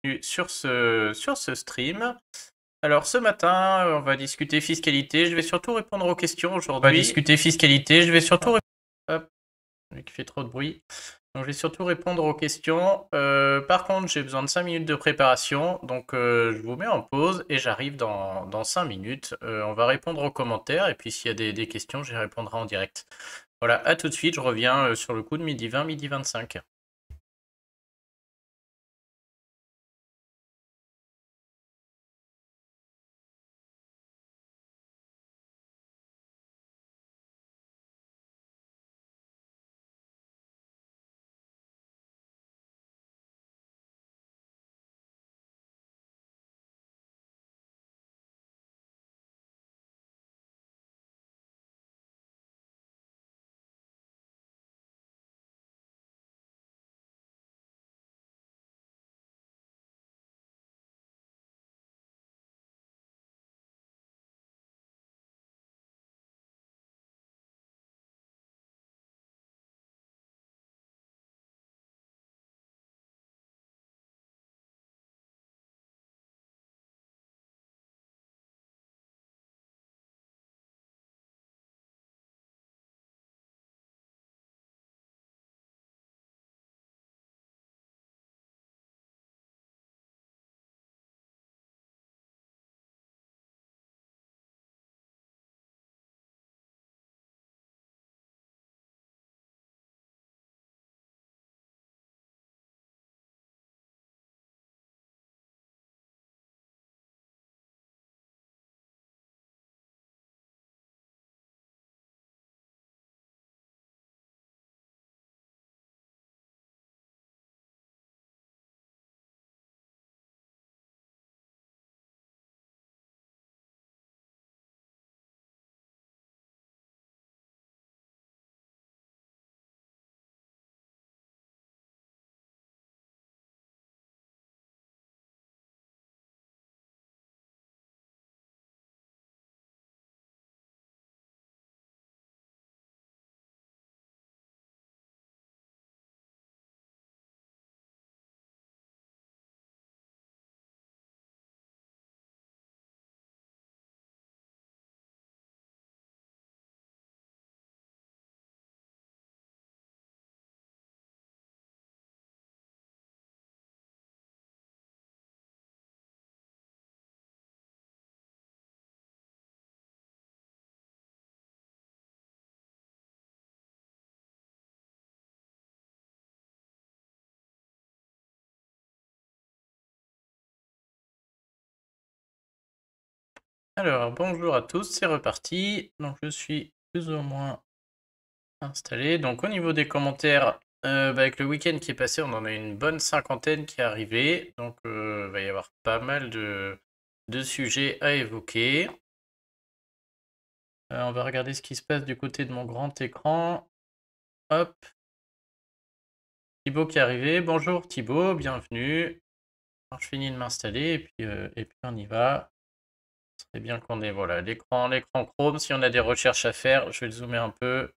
bienvenue sur ce stream. Alors ce matin, on va discuter fiscalité. Je vais surtout répondre aux questions aujourd'hui. On va discuter fiscalité. Je vais surtout Hop, qui fait trop de bruit. Donc je vais surtout répondre aux questions. Par contre, j'ai besoin de 5 minutes de préparation. Donc je vous mets en pause et j'arrive dans 5 minutes. On va répondre aux commentaires et puis s'il y a des questions, j'y répondrai en direct. Voilà, à tout de suite. Je reviens sur le coup de midi 20, midi 25. Alors, bonjour à tous, c'est reparti. Donc, je suis plus ou moins installé. Donc, au niveau des commentaires, avec le week-end qui est passé, on en a une bonne cinquantaine qui est arrivée. Donc, il va y avoir pas mal de sujets à évoquer. On va regarder ce qui se passe du côté de mon grand écran. Hop. Thibaut qui est arrivé. Bonjour Thibaut, bienvenue. Alors, je finis de m'installer et puis on y va. C'est bien qu'on ait voilà, l'écran Chrome. Si on a des recherches à faire, je vais le zoomer un peu.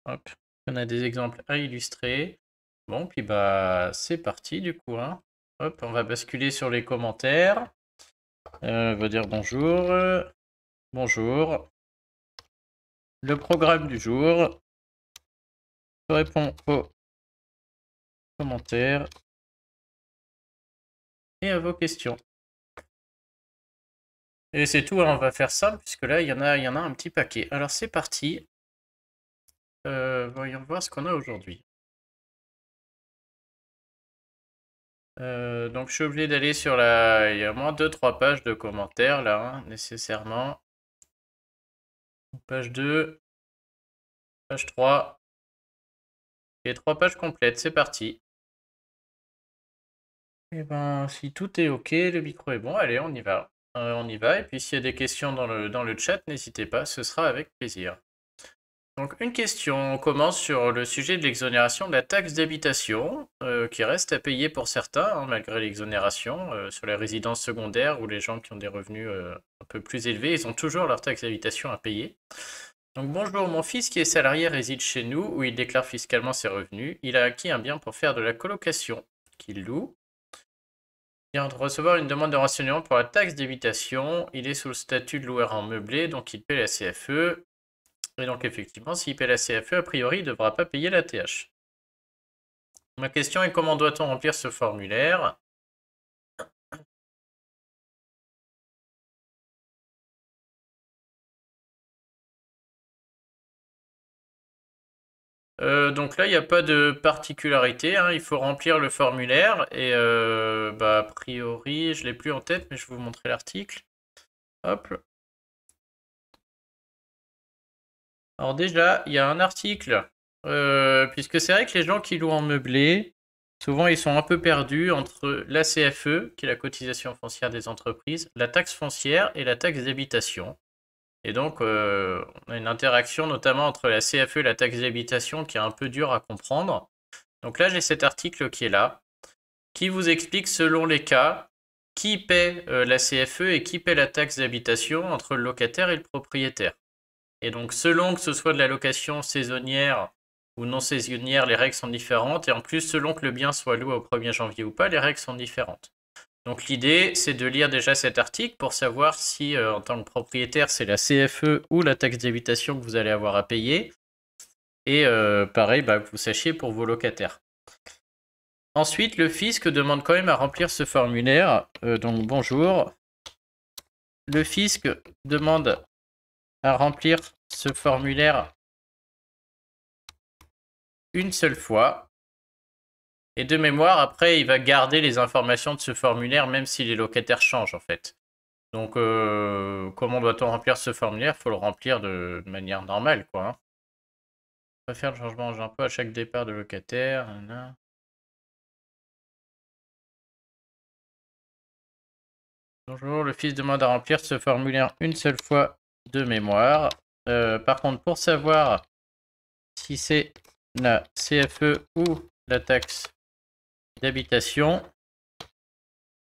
Hop, on a des exemples à illustrer. Bon, puis bah c'est parti du coup, hein. Hop, on va basculer sur les commentaires. On va dire bonjour. Bonjour. Le programme du jour. Je réponds aux commentaires et à vos questions. Et c'est tout, hein, on va faire simple puisque là il y en a un petit paquet. Alors c'est parti. Voyons voir ce qu'on a aujourd'hui. Donc je suis obligé d'aller sur la... Il y a au moins 2-3 pages de commentaires là, hein, nécessairement. Page 2, page 3. Et 3 pages complètes, c'est parti. Et ben si tout est ok, le micro est bon, allez on y va. On y va, et puis s'il y a des questions dans le chat, n'hésitez pas, ce sera avec plaisir. Donc une question, on commence sur le sujet de l'exonération de la taxe d'habitation, qui reste à payer pour certains, hein, malgré l'exonération, sur les résidences secondaires ou les gens qui ont des revenus un peu plus élevés, ils ont toujours leur taxe d'habitation à payer. Donc bonjour, mon fils qui est salarié réside chez nous, où il déclare fiscalement ses revenus. Il a acquis un bien pour faire de la colocation. qu'il loue. Il vient de recevoir une demande de renseignement pour la taxe d'habitation. Il est sous le statut de loueur en meublé, donc il paie la CFE. Et donc effectivement, s'il paie la CFE, a priori, il ne devra pas payer la TH. Ma question est comment doit-on remplir ce formulaire? Donc là, il n'y a pas de particularité, hein. Il faut remplir le formulaire et a priori, je ne l'ai plus en tête, mais je vais vous montrer l'article. Hop. Alors déjà, il y a un article, puisque c'est vrai que les gens qui louent en meublé, souvent ils sont un peu perdus entre la CFE, qui est la cotisation foncière des entreprises, la taxe foncière et la taxe d'habitation. Et donc, on a une interaction notamment entre la CFE et la taxe d'habitation qui est un peu dure à comprendre. Donc là, j'ai cet article qui est là, qui vous explique selon les cas qui paie la CFE et qui paie la taxe d'habitation entre le locataire et le propriétaire. Et donc, selon que ce soit de la location saisonnière ou non saisonnière, les règles sont différentes. Et en plus, selon que le bien soit loué au 1er janvier ou pas, les règles sont différentes. Donc l'idée, c'est de lire déjà cet article pour savoir si, en tant que propriétaire, c'est la CFE ou la taxe d'habitation que vous allez avoir à payer. Et pareil, que vous sachiez pour vos locataires. Ensuite, le fisc demande quand même à remplir ce formulaire. Donc bonjour. Le fisc demande à remplir ce formulaire une seule fois. Et de mémoire, après, il va garder les informations de ce formulaire même si les locataires changent en fait. Donc, comment doit-on remplir ce formulaire? Il faut le remplir de manière normale, quoi. Hein. On va faire le changement d'impôt à chaque départ de locataire. Bonjour, le fisc demande à remplir ce formulaire une seule fois de mémoire. Par contre, pour savoir si c'est la CFE ou la taxe d'habitation,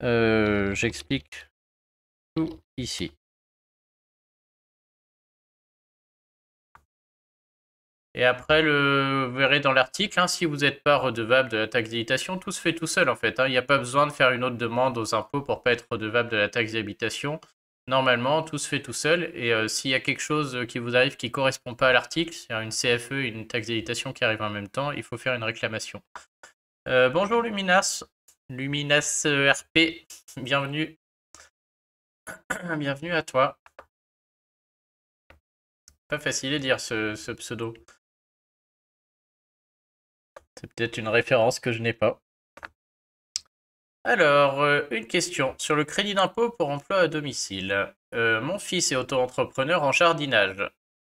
j'explique tout ici. Et après, vous verrez dans l'article, hein, si vous n'êtes pas redevable de la taxe d'habitation, tout se fait tout seul en fait. Hein. Il n'y a pas besoin de faire une autre demande aux impôts pour ne pas être redevable de la taxe d'habitation. Normalement, tout se fait tout seul. Et s'il y a quelque chose qui vous arrive qui ne correspond pas à l'article, c'est-à-dire une CFE et une taxe d'habitation qui arrivent en même temps, il faut faire une réclamation. Bonjour Luminas, Luminas RP, bienvenue. Bienvenue à toi. Pas facile à dire ce pseudo. C'est peut-être une référence que je n'ai pas. Alors, une question sur le crédit d'impôt pour emploi à domicile. Mon fils est auto-entrepreneur en jardinage.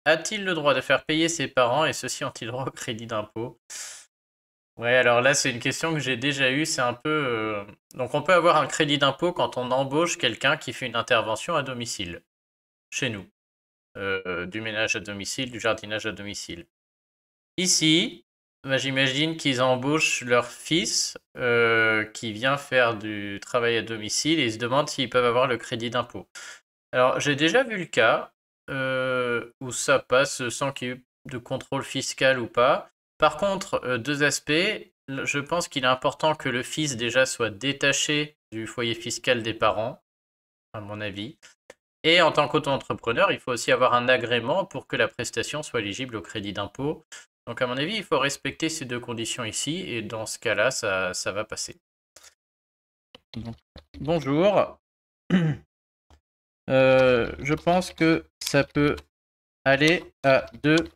A-t-il le droit de faire payer ses parents et ceux-ci ont-ils droit au crédit d'impôt? Ouais, alors là, c'est une question que j'ai déjà eue. C'est un peu. Donc, on peut avoir un crédit d'impôt quand on embauche quelqu'un qui fait une intervention à domicile, chez nous. Du ménage à domicile, du jardinage à domicile. Ici, j'imagine qu'ils embauchent leur fils qui vient faire du travail à domicile et ils se demandent s'ils peuvent avoir le crédit d'impôt. Alors, j'ai déjà vu le cas où ça passe sans qu'il y ait de contrôle fiscal ou pas. Par contre, deux aspects. Je pense qu'il est important que le fils déjà soit détaché du foyer fiscal des parents, à mon avis. Et en tant qu'auto-entrepreneur, il faut aussi avoir un agrément pour que la prestation soit éligible au crédit d'impôt. Donc à mon avis, il faut respecter ces deux conditions ici, et dans ce cas-là, ça va passer. Bonjour. Je pense que ça peut aller à deux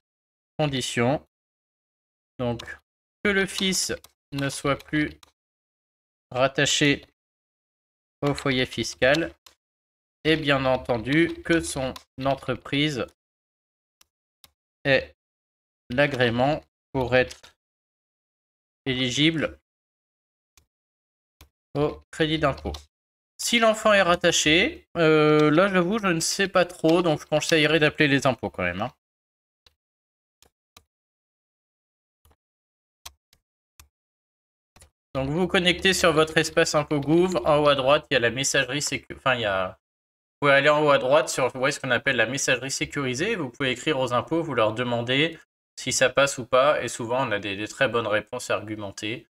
conditions. Donc, que le fils ne soit plus rattaché au foyer fiscal, et bien entendu que son entreprise ait l'agrément pour être éligible au crédit d'impôt. Si l'enfant est rattaché, là j'avoue je ne sais pas trop, donc je conseillerais d'appeler les impôts quand même. Hein. Donc vous vous connectez sur votre espace impôt Gouv, en haut à droite il y a la messagerie sécurisée, vous pouvez aller en haut à droite sur ce qu'on appelle la messagerie sécurisée, vous pouvez écrire aux impôts, vous leur demandez si ça passe ou pas, et souvent on a des très bonnes réponses argumentées.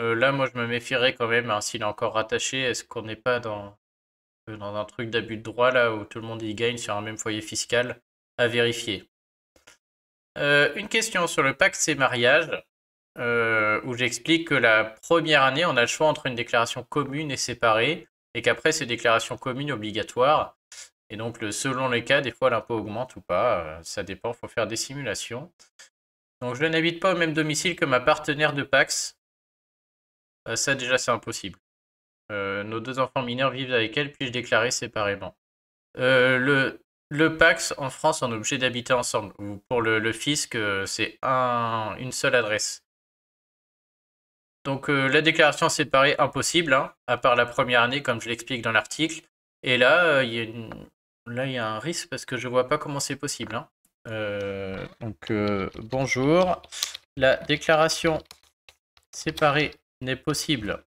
Là, moi, je me méfierais quand même, hein, s'il est encore rattaché. Est-ce qu'on n'est pas dans un truc d'abus de droit, là, où tout le monde y gagne sur un même foyer fiscal? À vérifier. Une question sur le Pacs et mariage, où j'explique que la première année, on a le choix entre une déclaration commune et séparée, et qu'après, c'est déclaration commune obligatoire. Et donc, selon les cas, des fois, l'impôt augmente ou pas. Ça dépend, il faut faire des simulations. Donc, je n'habite pas au même domicile que ma partenaire de Pacs. Ça, déjà, c'est impossible. Nos 2 enfants mineurs vivent avec elle, puis-je déclarer séparément? Le Pacs, en France, on est obligé d'habiter ensemble. Ou pour le fisc, c'est une seule adresse. Donc, la déclaration séparée, impossible, hein, à part la première année, comme je l'explique dans l'article. Et là, il y a un risque parce que je vois pas comment c'est possible, hein. Donc, bonjour. La déclaration séparée n'est possible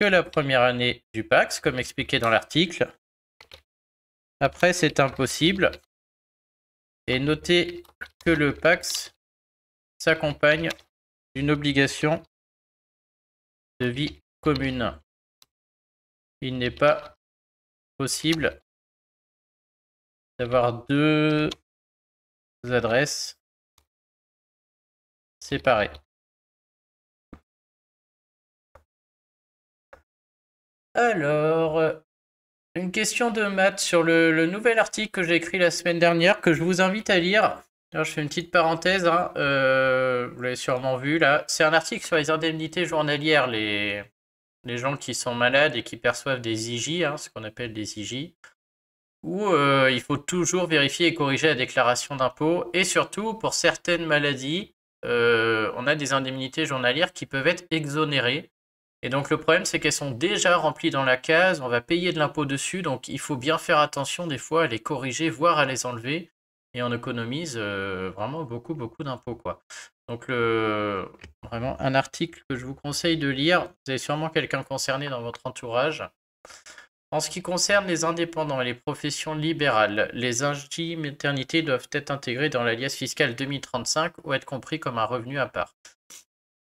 que la première année du Pacs, comme expliqué dans l'article. Après, c'est impossible. Et notez que le Pacs s'accompagne d'une obligation de vie commune. Il n'est pas possible d'avoir 2 adresses séparées. Alors, une question de maths sur le nouvel article que j'ai écrit la semaine dernière, que je vous invite à lire. Alors, je fais une petite parenthèse, hein, vous l'avez sûrement vu là. C'est un article sur les indemnités journalières, les gens qui sont malades et qui perçoivent des IJ, hein, ce qu'on appelle des IJ, où il faut toujours vérifier et corriger la déclaration d'impôt. Et surtout, pour certaines maladies, on a des indemnités journalières qui peuvent être exonérées. Et donc le problème, c'est qu'elles sont déjà remplies dans la case, on va payer de l'impôt dessus, donc il faut bien faire attention des fois à les corriger, voire à les enlever, et on économise vraiment beaucoup, beaucoup d'impôts, quoi. Donc vraiment un article que je vous conseille de lire, vous avez sûrement quelqu'un concerné dans votre entourage. En ce qui concerne les indépendants et les professions libérales, les IJ maternité doivent être intégrés dans l'alias fiscal 2035 ou être compris comme un revenu à part.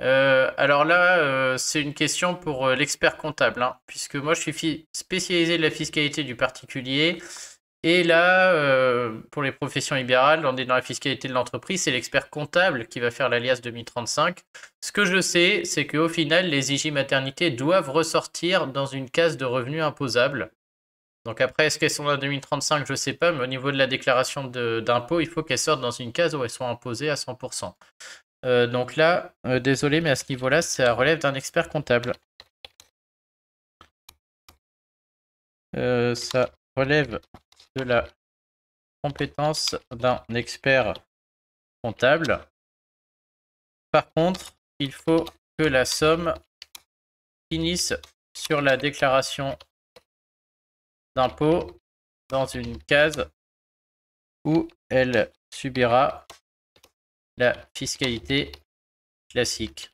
Alors là, c'est une question pour l'expert comptable, hein, puisque moi je suis spécialisé de la fiscalité du particulier. Et là, pour les professions libérales, on est dans la fiscalité de l'entreprise, c'est l'expert comptable qui va faire l'alias 2035. Ce que je sais, c'est qu'au final, les IJ maternité doivent ressortir dans une case de revenus imposables. Donc après, est-ce qu'elles sont dans 2035, je ne sais pas, mais au niveau de la déclaration d'impôt, il faut qu'elles sortent dans une case où elles sont imposées à 100%. Donc là, désolé, mais à ce niveau-là, ça relève d'un expert comptable. Ça relève de la compétence d'un expert comptable. Par contre, il faut que la somme finisse sur la déclaration d'impôt dans une case où elle subira la fiscalité classique.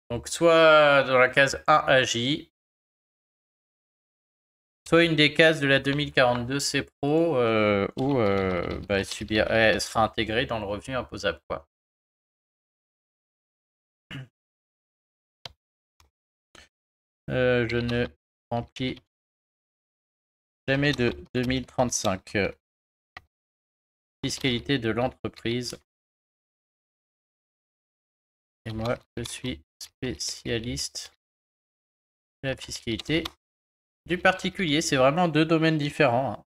Donc soit dans la case 1AJ, soit une des cases de la 2042 CPRO où elle sera intégrée dans le revenu imposable, quoi. Je ne remplis jamais de 2035. Fiscalité de l'entreprise. Et moi, je suis spécialiste de la fiscalité du particulier. C'est vraiment 2 domaines différents,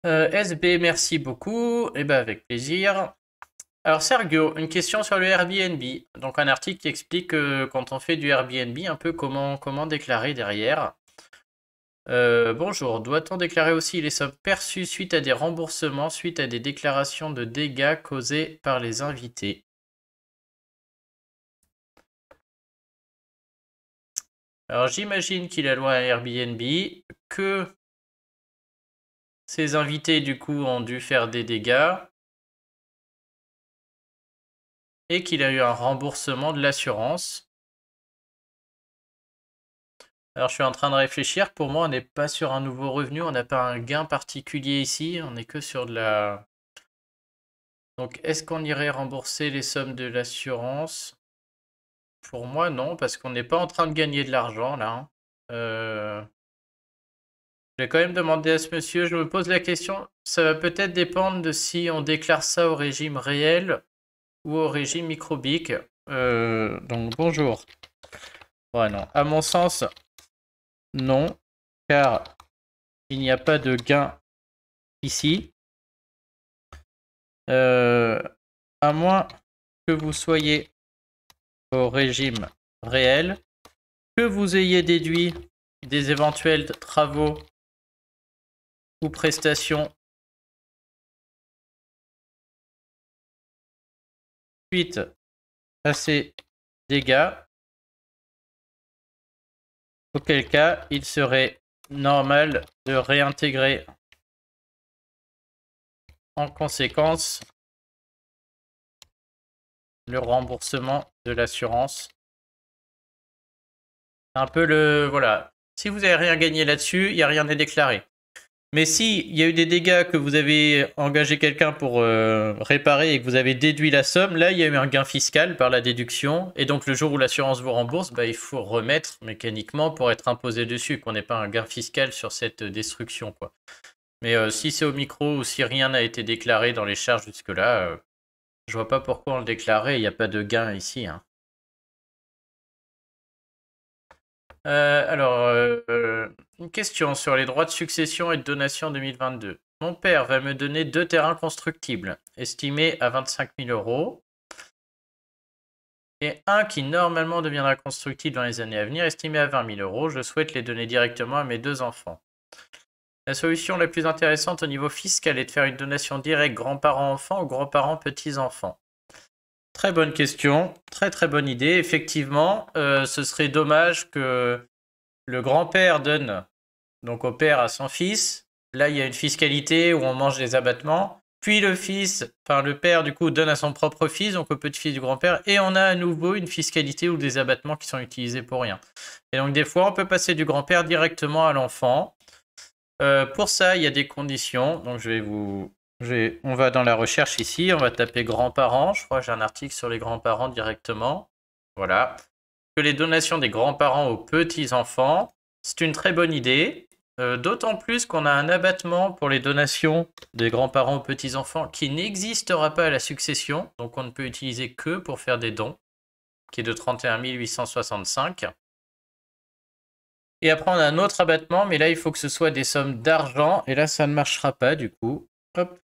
hein. SB, merci beaucoup. Et ben avec plaisir. Alors Sergio, une question sur le Airbnb. Donc un article qui explique quand on fait du Airbnb, un peu comment déclarer derrière. Bonjour, doit-on déclarer aussi les sommes perçues suite à des remboursements, suite à des déclarations de dégâts causés par les invités? Alors j'imagine qu'il a loué un Airbnb, que ces invités du coup ont dû faire des dégâts et qu'il a eu un remboursement de l'assurance. Alors je suis en train de réfléchir, pour moi on n'est pas sur un nouveau revenu, on n'a pas un gain particulier ici, on n'est que sur Donc, est-ce qu'on irait rembourser les sommes de l'assurance? Pour moi, non, parce qu'on n'est pas en train de gagner de l'argent, là. Hein. Je vais quand même demander à ce monsieur, je me pose la question, ça va peut-être dépendre de si on déclare ça au régime réel ou au régime microbique. Donc, bonjour. Ouais, non. À mon sens, non, car il n'y a pas de gain ici. À moins que vous soyez au régime réel, que vous ayez déduit des éventuels travaux ou prestations suite à ces dégâts, auquel cas il serait normal de réintégrer en conséquence le remboursement de l'assurance. Un peu le... Voilà. Si vous n'avez rien gagné là-dessus, il n'y a rien à déclarer. Mais si il y a eu des dégâts que vous avez engagé quelqu'un pour réparer et que vous avez déduit la somme, là il y a eu un gain fiscal par la déduction. Et donc le jour où l'assurance vous rembourse, bah, il faut remettre mécaniquement pour être imposé dessus, qu'on n'ait pas un gain fiscal sur cette destruction, quoi. Mais si c'est au micro ou si rien n'a été déclaré dans les charges jusque-là, je vois pas pourquoi on le déclarait, il n'y a pas de gain ici. Hein. Une question sur les droits de succession et de donation 2022. Mon père va me donner 2 terrains constructibles, estimés à 25 000 €, et un qui normalement deviendra constructible dans les années à venir, estimé à 20 000 €. Je souhaite les donner directement à mes 2 enfants. La solution la plus intéressante au niveau fiscal est de faire une donation directe grands-parents-enfants ou grands-parents-petits-enfants. Très bonne question, très très bonne idée. Effectivement, ce serait dommage que le grand-père donne donc au père à son fils. Là, il y a une fiscalité où on mange les abattements. Puis le fils, enfin le père du coup donne à son propre fils, donc au petit-fils du grand-père, et on a à nouveau une fiscalité ou des abattements qui sont utilisés pour rien. Et donc des fois, on peut passer du grand-père directement à l'enfant. Pour ça, il y a des conditions. Donc on va dans la recherche ici, on va taper grands-parents. Je crois que j'ai un article sur les grands-parents directement. Voilà. Que les donations des grands-parents aux petits-enfants, c'est une très bonne idée. D'autant plus qu'on a un abattement pour les donations des grands-parents aux petits-enfants qui n'existera pas à la succession, donc on ne peut utiliser que pour faire des dons, qui est de 31 865. Et après on a un autre abattement, mais là il faut que ce soit des sommes d'argent, et là ça ne marchera pas du coup. Hop.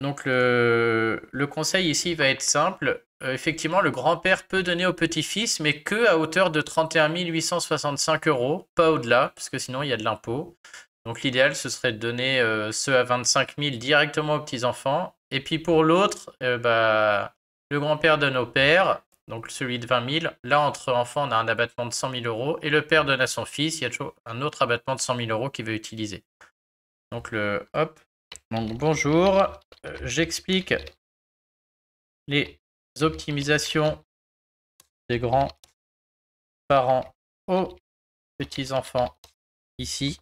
Donc le conseil ici va être simple. Effectivement, le grand-père peut donner au petit-fils, mais que à hauteur de 31 865 €, pas au-delà, parce que sinon il y a de l'impôt. Donc l'idéal, ce serait de donner ceux à 25 000 directement aux petits-enfants. Et puis pour l'autre, le grand-père donne au père, donc celui de 20 000. Là, entre enfants, on a un abattement de 100 000 €. Et le père donne à son fils, il y a toujours un autre abattement de 100 000 € qu'il va utiliser. Donc hop. Donc bonjour, j'explique les optimisations des grands-parents aux petits-enfants ici.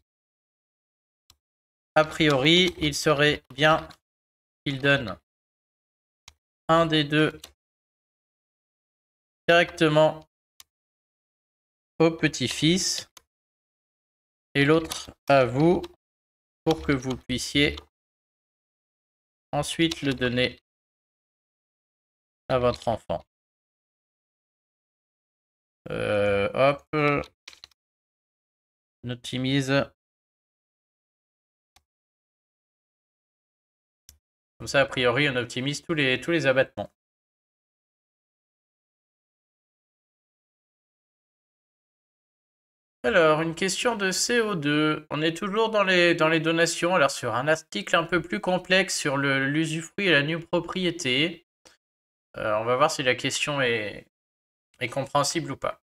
A priori, il serait bien qu'il donne un des deux directement au petit-fils et l'autre à vous pour que vous puissiez ensuite le donner à votre enfant. Hop, on optimise. Comme ça, a priori, on optimise tous les abattements. Alors, une question de CO2. On est toujours dans les donations. Alors, sur un article un peu plus complexe sur l'usufruit et la nue propriété. On va voir si la question est compréhensible ou pas.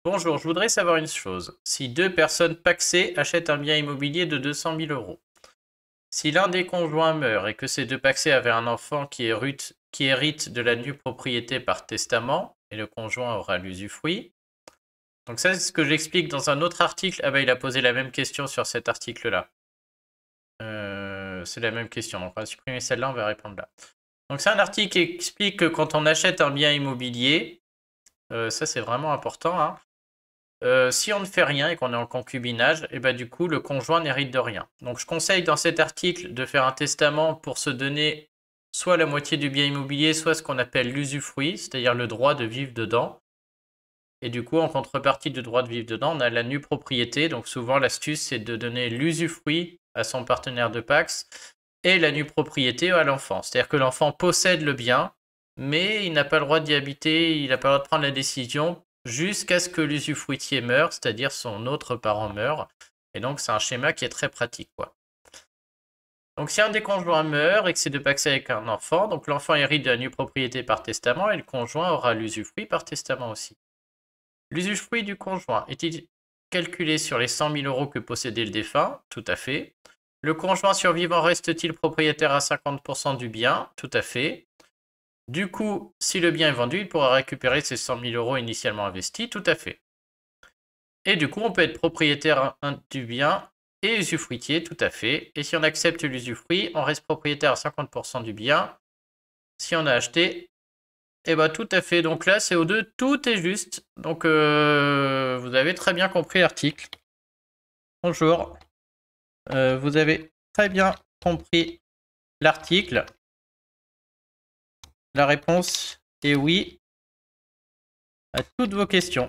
Bonjour, je voudrais savoir une chose. Si 2 personnes pacsées achètent un bien immobilier de 200 000 €, si l'un des conjoints meurt et que ces 2 pacsés avaient un enfant qui hérite de la nue propriété par testament, et le conjoint aura l'usufruit. Donc ça, c'est ce que j'explique dans un autre article. Ah bah, il a posé la même question sur cet article-là. C'est la même question. Donc on va supprimer celle-là, on va répondre là. Donc c'est un article qui explique que quand on achète un bien immobilier, ça c'est vraiment important, hein, si on ne fait rien et qu'on est en concubinage, et du coup le conjoint n'hérite de rien. Donc je conseille dans cet article de faire un testament pour se donner soit la moitié du bien immobilier, soit ce qu'on appelle l'usufruit, c'est-à-dire le droit de vivre dedans. Et du coup, en contrepartie du droit de vivre dedans, on a la nue propriété. Donc souvent, l'astuce, c'est de donner l'usufruit à son partenaire de Pacs et la nue propriété à l'enfant. C'est-à-dire que l'enfant possède le bien, mais il n'a pas le droit d'y habiter, il n'a pas le droit de prendre la décision jusqu'à ce que l'usufruitier meure, c'est-à-dire son autre parent meure. Et donc, c'est un schéma qui est très pratique, quoi. Donc, si un des conjoints meurt et que c'est de paxer avec un enfant, donc l'enfant hérite de la nue propriété par testament et le conjoint aura l'usufruit par testament aussi. L'usufruit du conjoint est-il calculé sur les 100 000 euros que possédait le défunt? Tout à fait. Le conjoint survivant reste-t-il propriétaire à 50% du bien? Tout à fait. Du coup, si le bien est vendu, il pourra récupérer ses 100 000 euros initialement investis? Tout à fait. Et du coup, on peut être propriétaire du bien et usufruitier? Tout à fait. Et si on accepte l'usufruit, on reste propriétaire à 50% du bien. Si on a acheté, tout à fait. Donc là, CO2, tout est juste. Donc, vous avez très bien compris l'article. Bonjour. Vous avez très bien compris l'article. La réponse est oui à toutes vos questions.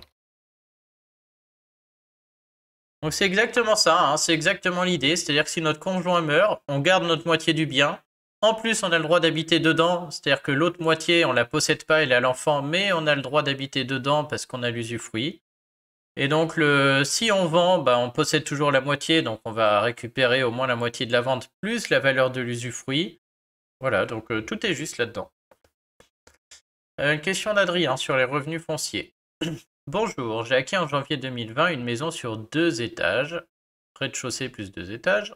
Donc c'est exactement ça, hein, c'est exactement l'idée. C'est-à-dire que si notre conjoint meurt, on garde notre moitié du bien. En plus, on a le droit d'habiter dedans, c'est-à-dire que l'autre moitié, on la possède pas, elle est à l'enfant, mais on a le droit d'habiter dedans parce qu'on a l'usufruit. Et donc, si on vend, on possède toujours la moitié, donc on va récupérer au moins la moitié de la vente, plus la valeur de l'usufruit. Voilà, donc tout est juste là-dedans. Une question d'Adrien sur les revenus fonciers. Bonjour, j'ai acquis en janvier 2020 une maison sur 2 étages, rez-de-chaussée plus 2 étages.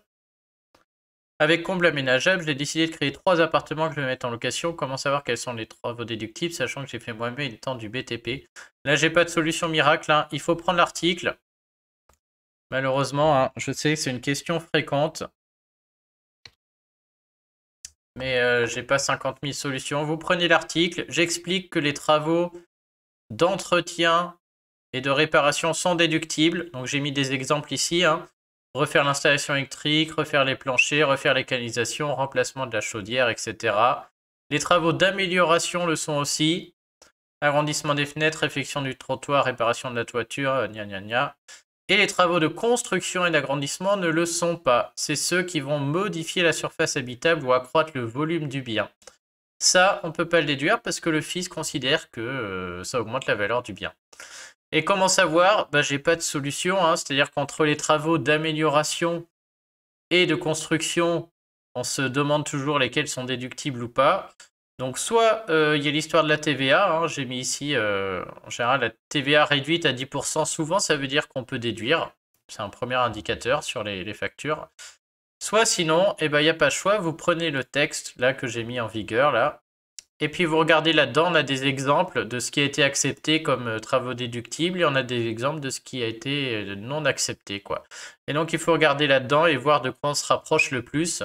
Avec comble aménageable, j'ai décidé de créer 3 appartements que je vais mettre en location. Comment savoir quels sont les travaux déductibles, sachant que j'ai fait moi-même étant du BTP. Là, j'ai pas de solution miracle, hein. Il faut prendre l'article. Malheureusement, hein, je sais que c'est une question fréquente. Mais j'ai pas 50 000 solutions. Vous prenez l'article, j'explique que les travaux d'entretien et de réparation sont déductibles. Donc j'ai mis des exemples ici, hein. Refaire l'installation électrique, refaire les planchers, refaire les canalisations, remplacement de la chaudière, etc. Les travaux d'amélioration le sont aussi. Agrandissement des fenêtres, réfection du trottoir, réparation de la toiture, gna gna gna. Et les travaux de construction et d'agrandissement ne le sont pas. C'est ceux qui vont modifier la surface habitable ou accroître le volume du bien. Ça, on ne peut pas le déduire parce que le fisc considère que ça augmente la valeur du bien. Et comment savoir? J'ai pas de solution, hein. C'est-à-dire qu'entre les travaux d'amélioration et de construction, on se demande toujours lesquels sont déductibles ou pas. Donc soit il y a l'histoire de la TVA, hein, j'ai mis ici en général la TVA réduite à 10%, souvent ça veut dire qu'on peut déduire. C'est un premier indicateur sur les factures. Soit sinon, il n'y a pas de choix, vous prenez le texte là que j'ai mis en vigueur là, et puis vous regardez là-dedans, on a des exemples de ce qui a été accepté comme travaux déductibles et on a des exemples de ce qui a été non accepté, quoi. Et donc il faut regarder là-dedans et voir de quoi on se rapproche le plus.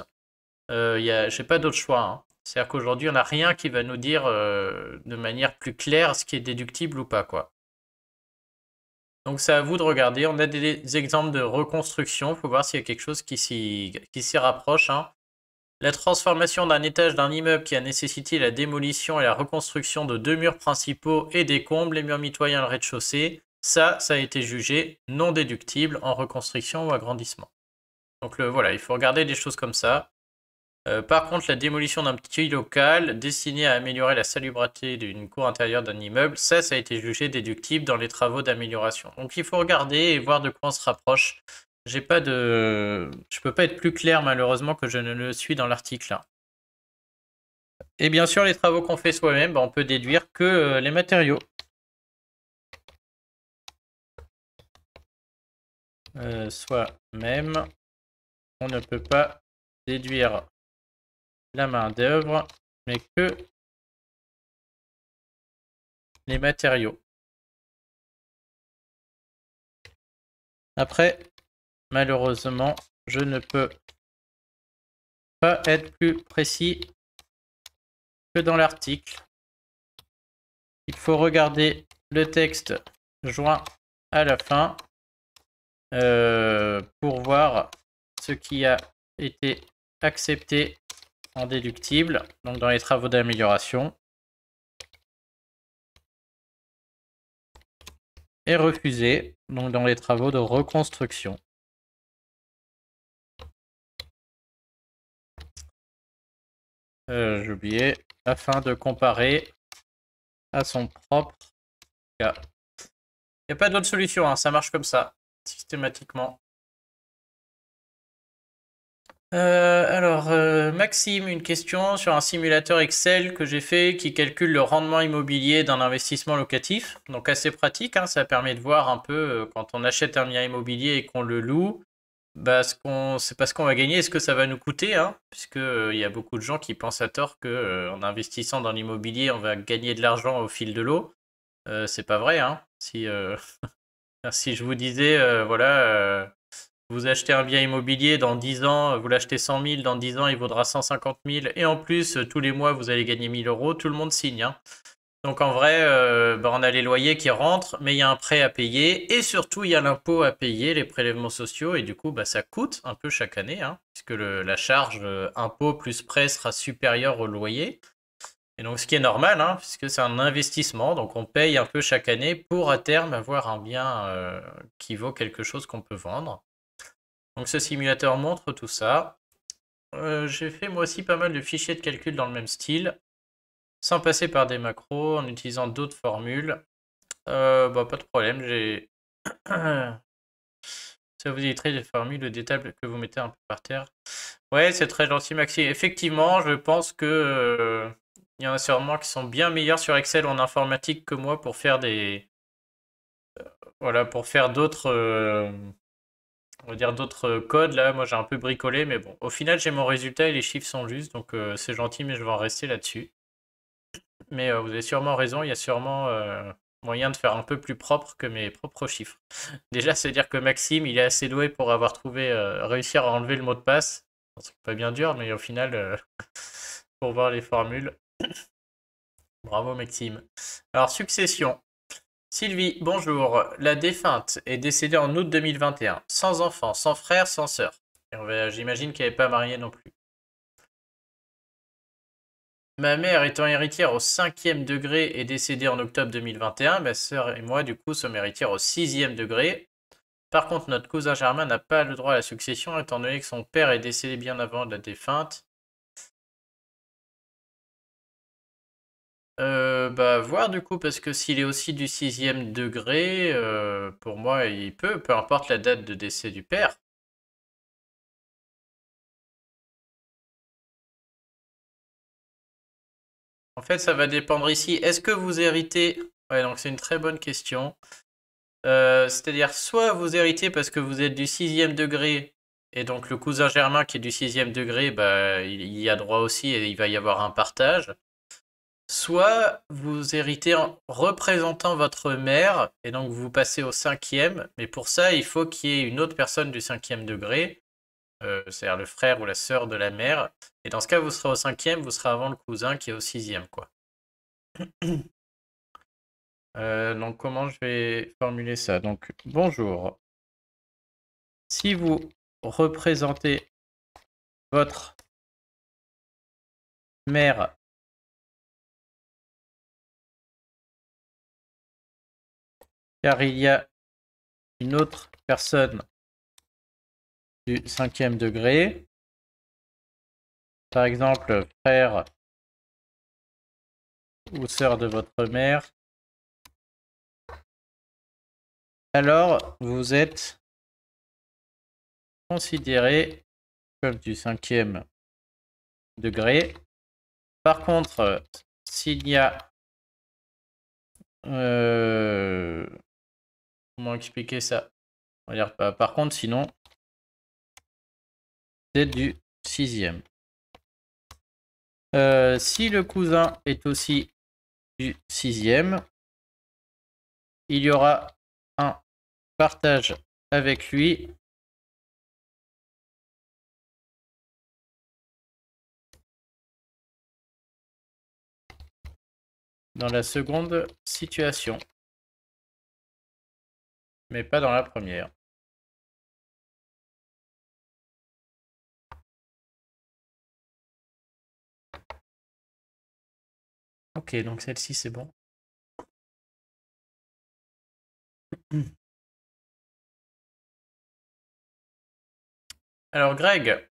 J'ai pas d'autre choix, hein. C'est-à-dire qu'aujourd'hui, on n'a rien qui va nous dire de manière plus claire ce qui est déductible ou pas, quoi. Donc c'est à vous de regarder. On a des exemples de reconstruction. Il faut voir s'il y a quelque chose qui s'y rapproche, hein. La transformation d'un étage d'un immeuble qui a nécessité la démolition et la reconstruction de 2 murs principaux et des combles, les murs mitoyens et le rez-de-chaussée, ça a été jugé non déductible en reconstruction ou agrandissement. Donc voilà, il faut regarder des choses comme ça. Par contre, la démolition d'un petit local destiné à améliorer la salubrité d'une cour intérieure d'un immeuble, ça a été jugé déductible dans les travaux d'amélioration. Donc il faut regarder et voir de quoi on se rapproche. Je peux pas être plus clair malheureusement que je ne le suis dans l'article là. Et bien sûr, les travaux qu'on fait soi-même, on peut déduire que les matériaux. Soi-même, on ne peut pas déduire la main-d'œuvre, mais que les matériaux. Après, malheureusement, je ne peux pas être plus précis que dans l'article. Il faut regarder le texte joint à la fin pour voir ce qui a été accepté en déductible, donc dans les travaux d'amélioration, et refusé, donc dans les travaux de reconstruction. J'ai oublié, afin de comparer à son propre cas. Il n'y a pas d'autre solution, hein, ça marche comme ça, systématiquement. Maxime, une question sur un simulateur Excel que j'ai fait qui calcule le rendement immobilier d'un investissement locatif. Donc assez pratique, hein, ça permet de voir un peu quand on achète un bien immobilier et qu'on le loue, bah, c'est pas ce qu'on va gagner et ce que ça va nous coûter, hein, puisque il y a beaucoup de gens qui pensent à tort que en investissant dans l'immobilier, on va gagner de l'argent au fil de l'eau. C'est pas vrai, hein. Si, si je vous disais, voilà, vous achetez un bien immobilier, dans 10 ans, vous l'achetez 100 000, dans 10 ans, il vaudra 150 000, et en plus, tous les mois, vous allez gagner 1000 euros, tout le monde signe, hein. Donc en vrai, on a les loyers qui rentrent, mais il y a un prêt à payer, et surtout, il y a l'impôt à payer, les prélèvements sociaux, et du coup, ça coûte un peu chaque année, hein, puisque la charge impôt plus prêt sera supérieure au loyer. Et donc ce qui est normal, hein, puisque c'est un investissement, donc on paye un peu chaque année pour à terme avoir un bien qui vaut quelque chose qu'on peut vendre. Donc ce simulateur montre tout ça. J'ai fait moi aussi pas mal de fichiers de calcul dans le même style, sans passer par des macros, en utilisant d'autres formules. Pas de problème, j'ai... Ça vous éviterait des formules, des tables que vous mettez un peu par terre. Ouais, c'est très gentil, Maxime. Effectivement, je pense que il y en a sûrement qui sont bien meilleurs sur Excel ou en informatique que moi pour faire des... Voilà, pour faire d'autres... on va dire d'autres codes. Là, moi, j'ai un peu bricolé, mais bon. Au final, j'ai mon résultat et les chiffres sont justes, donc c'est gentil, mais je vais en rester là-dessus. Mais vous avez sûrement raison, il y a sûrement moyen de faire un peu plus propre que mes propres chiffres. Déjà, c'est-à-dire que Maxime, il est assez doué pour avoir trouvé, réussir à enlever le mot de passe. C'est pas bien dur, mais au final, pour voir les formules. Bravo, Maxime. Alors, succession. Sylvie, bonjour. La défunte est décédée en août 2021, sans enfant, sans frère, sans sœur. J'imagine qu'elle n'est pas mariée non plus. Ma mère étant héritière au 5e degré est décédée en octobre 2021. Ma sœur et moi, du coup, sommes héritières au 6e degré. Par contre, notre cousin Germain n'a pas le droit à la succession étant donné que son père est décédé bien avant la défunte. Voir du coup, parce que s'il est aussi du 6e degré, pour moi, il peut, peu importe la date de décès du père. En fait, ça va dépendre ici. Est-ce que vous héritez? Ouais, donc c'est une très bonne question. C'est-à-dire, soit vous héritez parce que vous êtes du 6e degré, et donc le cousin Germain qui est du 6e degré, bah, il y a droit aussi et il va y avoir un partage. Soit vous héritez en représentant votre mère, et donc vous passez au 5e, mais pour ça, il faut qu'il y ait une autre personne du 5e degré, c'est-à-dire le frère ou la sœur de la mère. Et dans ce cas, vous serez au 5e, vous serez avant le cousin qui est au 6e, quoi. Donc comment je vais formuler ça? Donc bonjour. Si vous représentez votre mère car il y a une autre personne du 5e degré, par exemple frère ou sœur de votre mère, alors vous êtes considéré comme du 5e degré. Par contre, s'il y a... comment expliquer ça? On va dire, par contre, sinon, c'est du 6e. Si le cousin est aussi du 6e, il y aura un partage avec lui dans la seconde situation, mais pas dans la première. Ok, donc celle-ci, c'est bon. Alors, Greg,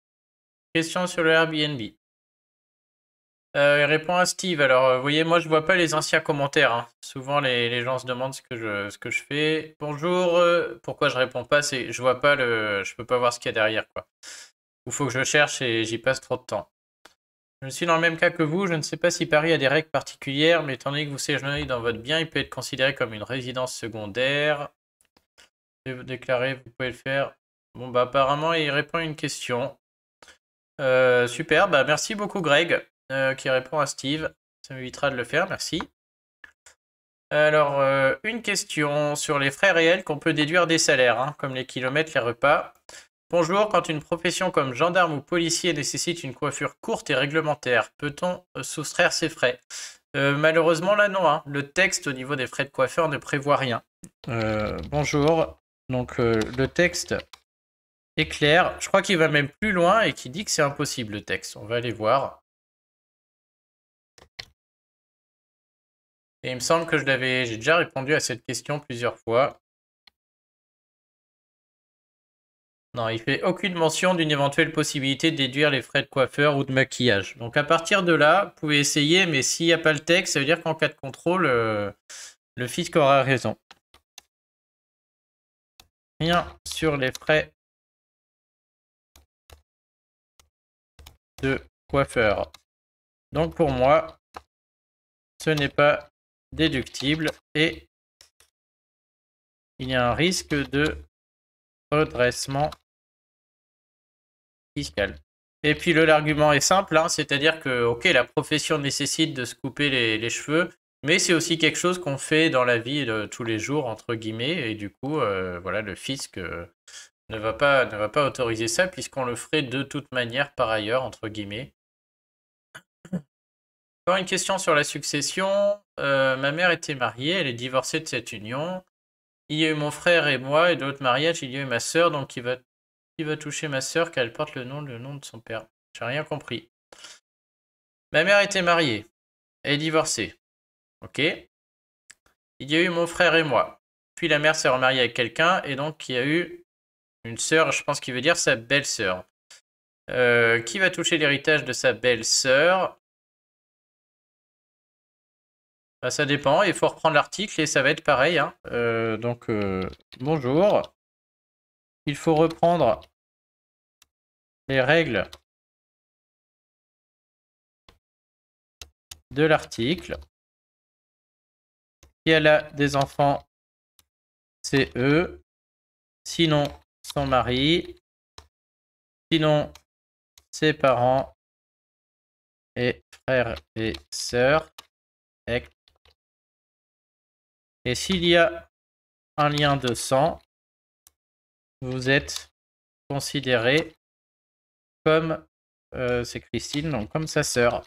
question sur le Airbnb. Il répond à Steve. Alors, vous voyez, moi, je vois pas les anciens commentaires, hein. Souvent, les gens se demandent ce que je fais. Bonjour, pourquoi je réponds pas? C'est, je vois pas je peux pas voir ce qu'il y a derrière, quoi. Il faut que je cherche et j'y passe trop de temps. Je suis dans le même cas que vous. Je ne sais pas si Paris a des règles particulières, mais étant donné que vous séjournez dans votre bien, il peut être considéré comme une résidence secondaire. Et vous déclarez, vous pouvez le faire. Bon, bah, apparemment, il répond à une question. Super, bah, merci beaucoup, Greg, qui répond à Steve. Ça m'évitera de le faire, merci. Alors, une question sur les frais réels qu'on peut déduire des salaires, hein, comme les kilomètres, les repas. Bonjour, quand une profession comme gendarme ou policier nécessite une coiffure courte et réglementaire, peut-on soustraire ces frais? Malheureusement, là, non, hein. Le texte au niveau des frais de coiffeur ne prévoit rien. Bonjour, donc le texte est clair. Je crois qu'il va même plus loin et qu'il dit que c'est impossible, le texte. On va aller voir. Et il me semble que j'ai déjà répondu à cette question plusieurs fois. Non, il fait aucune mention d'une éventuelle possibilité de déduire les frais de coiffeur ou de maquillage. Donc à partir de là, vous pouvez essayer, mais s'il n'y a pas le texte, ça veut dire qu'en cas de contrôle, le fisc aura raison. Rien sur les frais de coiffeur. Donc pour moi, ce n'est pas déductible et il y a un risque de redressement fiscal. Et puis l'argument est simple, hein, c'est-à-dire que ok, la profession nécessite de se couper les cheveux, mais c'est aussi quelque chose qu'on fait dans la vie de tous les jours, entre guillemets, et du coup, voilà, le fisc ne va pas autoriser ça, puisqu'on le ferait de toute manière par ailleurs, entre guillemets. Encore une question sur la succession. Ma mère était mariée, elle est divorcée de cette union. Il y a eu mon frère et moi, et de l'autre mariage, il y a eu ma sœur, donc qui va toucher ma sœur, car elle porte le nom de son père. J'ai rien compris. Ma mère était mariée, elle est divorcée. Ok. Il y a eu mon frère et moi. Puis la mère s'est remariée avec quelqu'un, et donc il y a eu une sœur, je pense qu'il veut dire sa belle-sœur. Qui va toucher l'héritage de sa belle-sœur? Bah, ça dépend, il faut reprendre l'article et ça va être pareil, hein. Donc, bonjour. Il faut reprendre les règles de l'article. Si elle a des enfants, c'est eux. Sinon, son mari. Sinon, ses parents et frères et sœurs. Et s'il y a un lien de sang, vous êtes considéré comme, c'est Christine, donc comme sa sœur.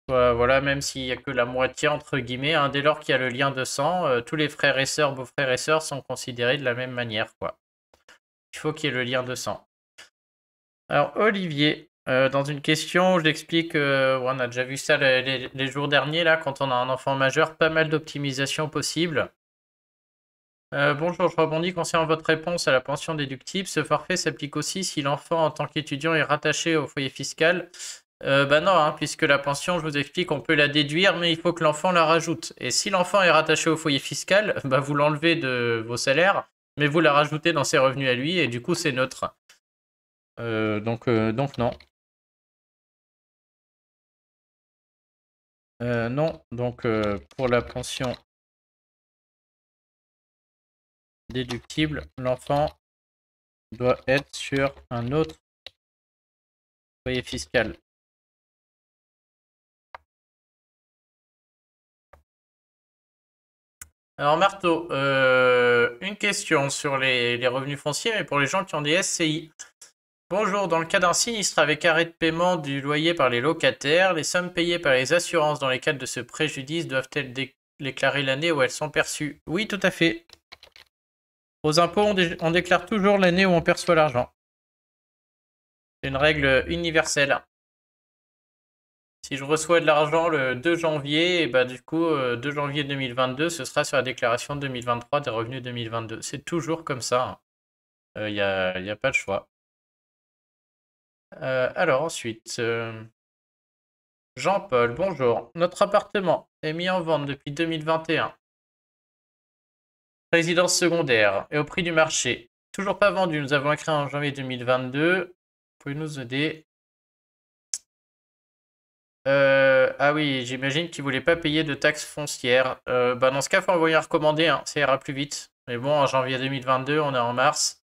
Voilà, même s'il n'y a que la moitié, entre guillemets, hein, dès lors qu'il y a le lien de sang, tous les frères et sœurs, beaux-frères et sœurs sont considérés de la même manière, quoi. Il faut qu'il y ait le lien de sang. Alors, Olivier, dans une question, j'explique, on a déjà vu ça les jours derniers, là, quand on a un enfant majeur, pas mal d'optimisation possible. Bonjour, je rebondis concernant votre réponse à la pension déductible. Ce forfait s'applique aussi si l'enfant, en tant qu'étudiant, est rattaché au foyer fiscal. Bah non, hein, puisque la pension, je vous explique, on peut la déduire, mais il faut que l'enfant la rajoute. Et si l'enfant est rattaché au foyer fiscal, bah vous l'enlevez de vos salaires, mais vous la rajoutez dans ses revenus à lui, et du coup c'est neutre. Donc non. Non, donc pour la pension déductible, l'enfant doit être sur un autre foyer fiscal. Alors Marteau, une question sur les revenus fonciers, mais pour les gens qui ont des SCI. Bonjour, dans le cas d'un sinistre avec arrêt de paiement du loyer par les locataires, les sommes payées par les assurances dans les cas de ce préjudice doivent-elles déclarer l'année où elles sont perçues? Oui, tout à fait. Aux impôts, on déclare toujours l'année où on perçoit l'argent. C'est une règle universelle. Si je reçois de l'argent le 2 janvier, et bah du coup, 2 janvier 2022, ce sera sur la déclaration 2023 des revenus 2022. C'est toujours comme ça. Il n'y a pas de choix. Alors ensuite, Jean-Paul, bonjour. Notre appartement est mis en vente depuis 2021. Résidence secondaire et au prix du marché. Toujours pas vendu, nous avons écrit en janvier 2022. Pouvez-vous nous aider? Ah oui, j'imagine qu'il voulait pas payer de taxes foncières. Bah dans ce cas, faut envoyer un recommandé, hein, ça ira plus vite. Mais bon, en janvier 2022, on est en mars.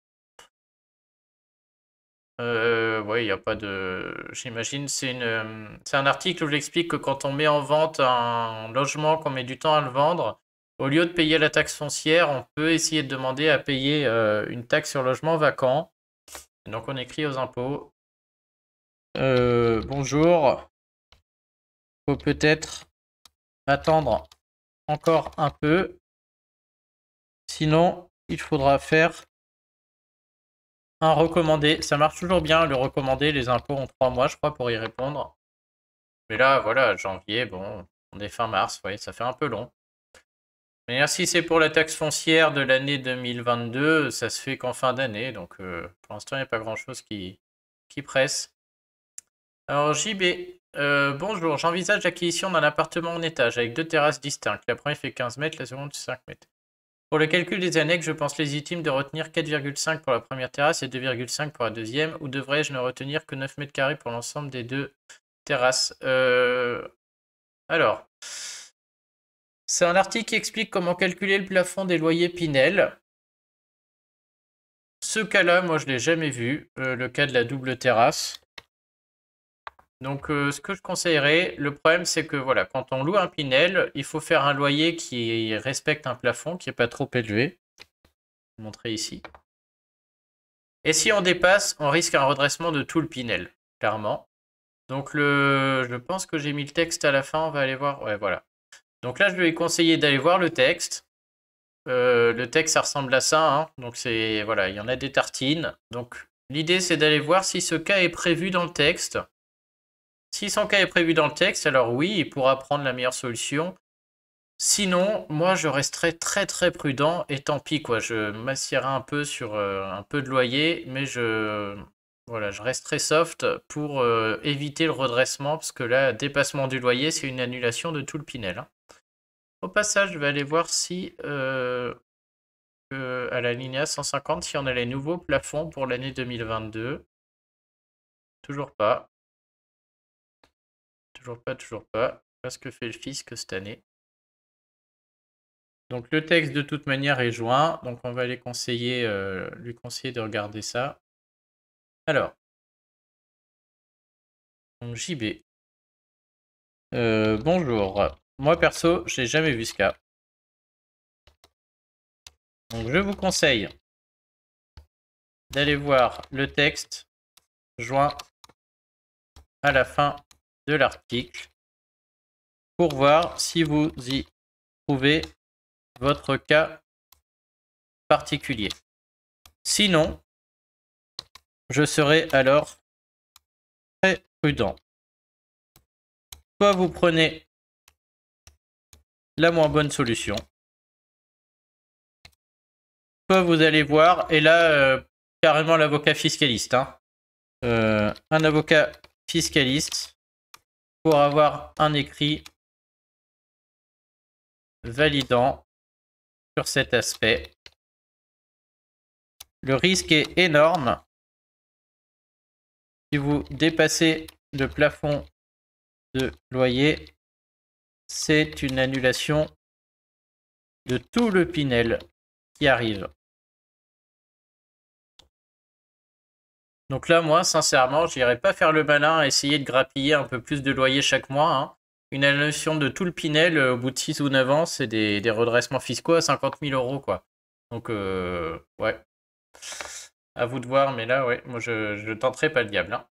Ouais, il n'y a pas de... J'imagine, c'est un article où j'explique que quand on met en vente un logement, qu'on met du temps à le vendre, au lieu de payer la taxe foncière, on peut essayer de demander à payer une taxe sur logement vacant. Donc on écrit aux impôts. Bonjour. Faut peut-être attendre encore un peu. Sinon, il faudra faire un recommandé. Ça marche toujours bien, le recommandé. Les impôts ont 3 mois, je crois, pour y répondre. Mais là, voilà, janvier, bon, on est fin mars, ouais, ça fait un peu long. Mais si c'est pour la taxe foncière de l'année 2022, ça se fait qu'en fin d'année, donc pour l'instant, il n'y a pas grand-chose qui presse. Alors, JB, bonjour, j'envisage l'acquisition d'un appartement en étage avec 2 terrasses distinctes. La première fait 15 mètres, la seconde 5 mètres. Pour le calcul des annexes, je pense légitime de retenir 4,5 pour la première terrasse et 2,5 pour la deuxième, ou devrais-je ne retenir que 9 mètres carrés pour l'ensemble des 2 terrasses? Alors, c'est un article qui explique comment calculer le plafond des loyers Pinel. Ce cas-là, moi, je ne l'ai jamais vu, le cas de la double terrasse. Donc, ce que je conseillerais, le problème, c'est que voilà, quand on loue un Pinel, il faut faire un loyer qui respecte un plafond qui n'est pas trop élevé. Je vais vous montrer ici. Et si on dépasse, on risque un redressement de tout le Pinel, clairement. Donc, je pense que j'ai mis le texte à la fin, on va aller voir. Ouais, voilà. Donc là, je vais conseiller d'aller voir le texte. Le texte, ça ressemble à ça. Hein. Donc, voilà, il y en a des tartines. Donc, l'idée, c'est d'aller voir si ce cas est prévu dans le texte. Si son cas est prévu dans le texte, alors oui, il pourra prendre la meilleure solution. Sinon, moi, je resterai très très prudent et tant pis, quoi. Je m'assierai un peu sur un peu de loyer, mais voilà, je resterai soft pour éviter le redressement, parce que là, dépassement du loyer, c'est une annulation de tout le Pinel. Hein. Au passage, je vais aller voir si, à la linéa 150, si on a les nouveaux plafonds pour l'année 2022. Toujours pas. Toujours pas, toujours pas. Pas ce que fait le fisc cette année. Donc le texte de toute manière est joint, donc on va lui conseiller de regarder ça. Alors, donc JB. Bonjour. Moi perso, j'ai jamais vu ce cas. Donc je vous conseille d'aller voir le texte joint à la fin de l'article pour voir si vous y trouvez votre cas particulier. Sinon, je serai alors très prudent. Soit vous prenez la moins bonne solution, soit vous allez voir, et là, carrément l'avocat fiscaliste. Hein. Un avocat fiscaliste pour avoir un écrit validant sur cet aspect. Le risque est énorme. Si vous dépassez le plafond de loyer, c'est une annulation de tout le Pinel qui arrive. Donc là, moi, sincèrement, je n'irai pas faire le malin à essayer de grappiller un peu plus de loyer chaque mois. Hein. Une annulation de tout le Pinel au bout de 6 ou 9 ans, c'est des redressements fiscaux à 50 000 €, quoi. Donc, ouais. À vous de voir, mais là, ouais, moi, je tenterai pas le diable, hein.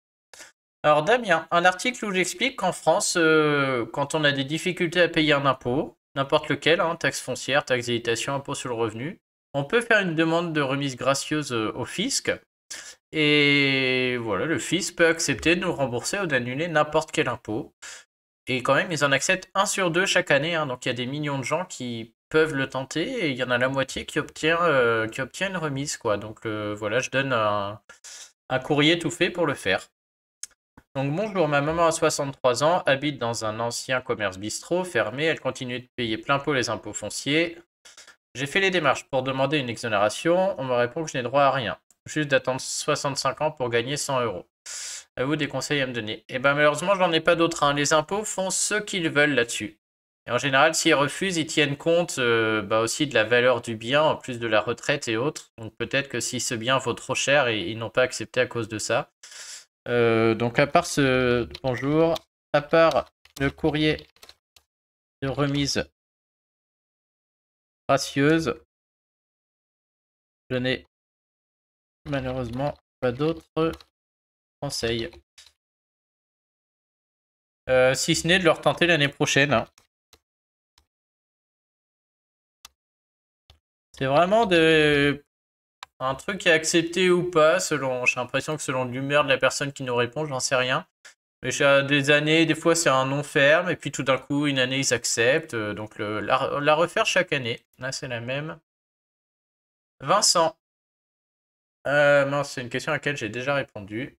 Alors, Damien, un article où j'explique qu'en France, quand on a des difficultés à payer un impôt, n'importe lequel, hein, taxe foncière, taxe d'habitation, impôt sur le revenu, on peut faire une demande de remise gracieuse au fisc. Et voilà, le fisc peut accepter de nous rembourser ou d'annuler n'importe quel impôt. Et quand même, ils en acceptent 1 sur 2 chaque année, hein, donc il y a des millions de gens qui peuvent le tenter et il y en a la moitié qui obtient une remise, quoi. Donc voilà, je donne un courrier tout fait pour le faire. Donc bonjour, ma maman a 63 ans, habite dans un ancien commerce bistrot fermé, elle continue de payer plein pot les impôts fonciers. J'ai fait les démarches pour demander une exonération, on me répond que je n'ai droit à rien, juste d'attendre 65 ans pour gagner 100 euros. À vous des conseils à me donner. Et ben malheureusement, j'en ai pas d'autres, hein. Les impôts font ce qu'ils veulent là-dessus. Et en général, s'ils refusent, ils tiennent compte aussi de la valeur du bien, en plus de la retraite et autres. Donc peut-être que si ce bien vaut trop cher, ils n'ont pas accepté à cause de ça. Donc à part bonjour, à part le courrier de remise gracieuse, je n'ai malheureusement pas d'autres conseils. Si ce n'est de leur tenter l'année prochaine, hein. C'est vraiment un truc qui est accepté ou pas, selon. J'ai l'impression que selon l'humeur de la personne qui nous répond, j'en sais rien. Mais des années, des fois c'est un non ferme, et puis tout d'un coup, une année ils acceptent. Donc la refaire chaque année. Là c'est la même. Vincent. Non, c'est une question à laquelle j'ai déjà répondu.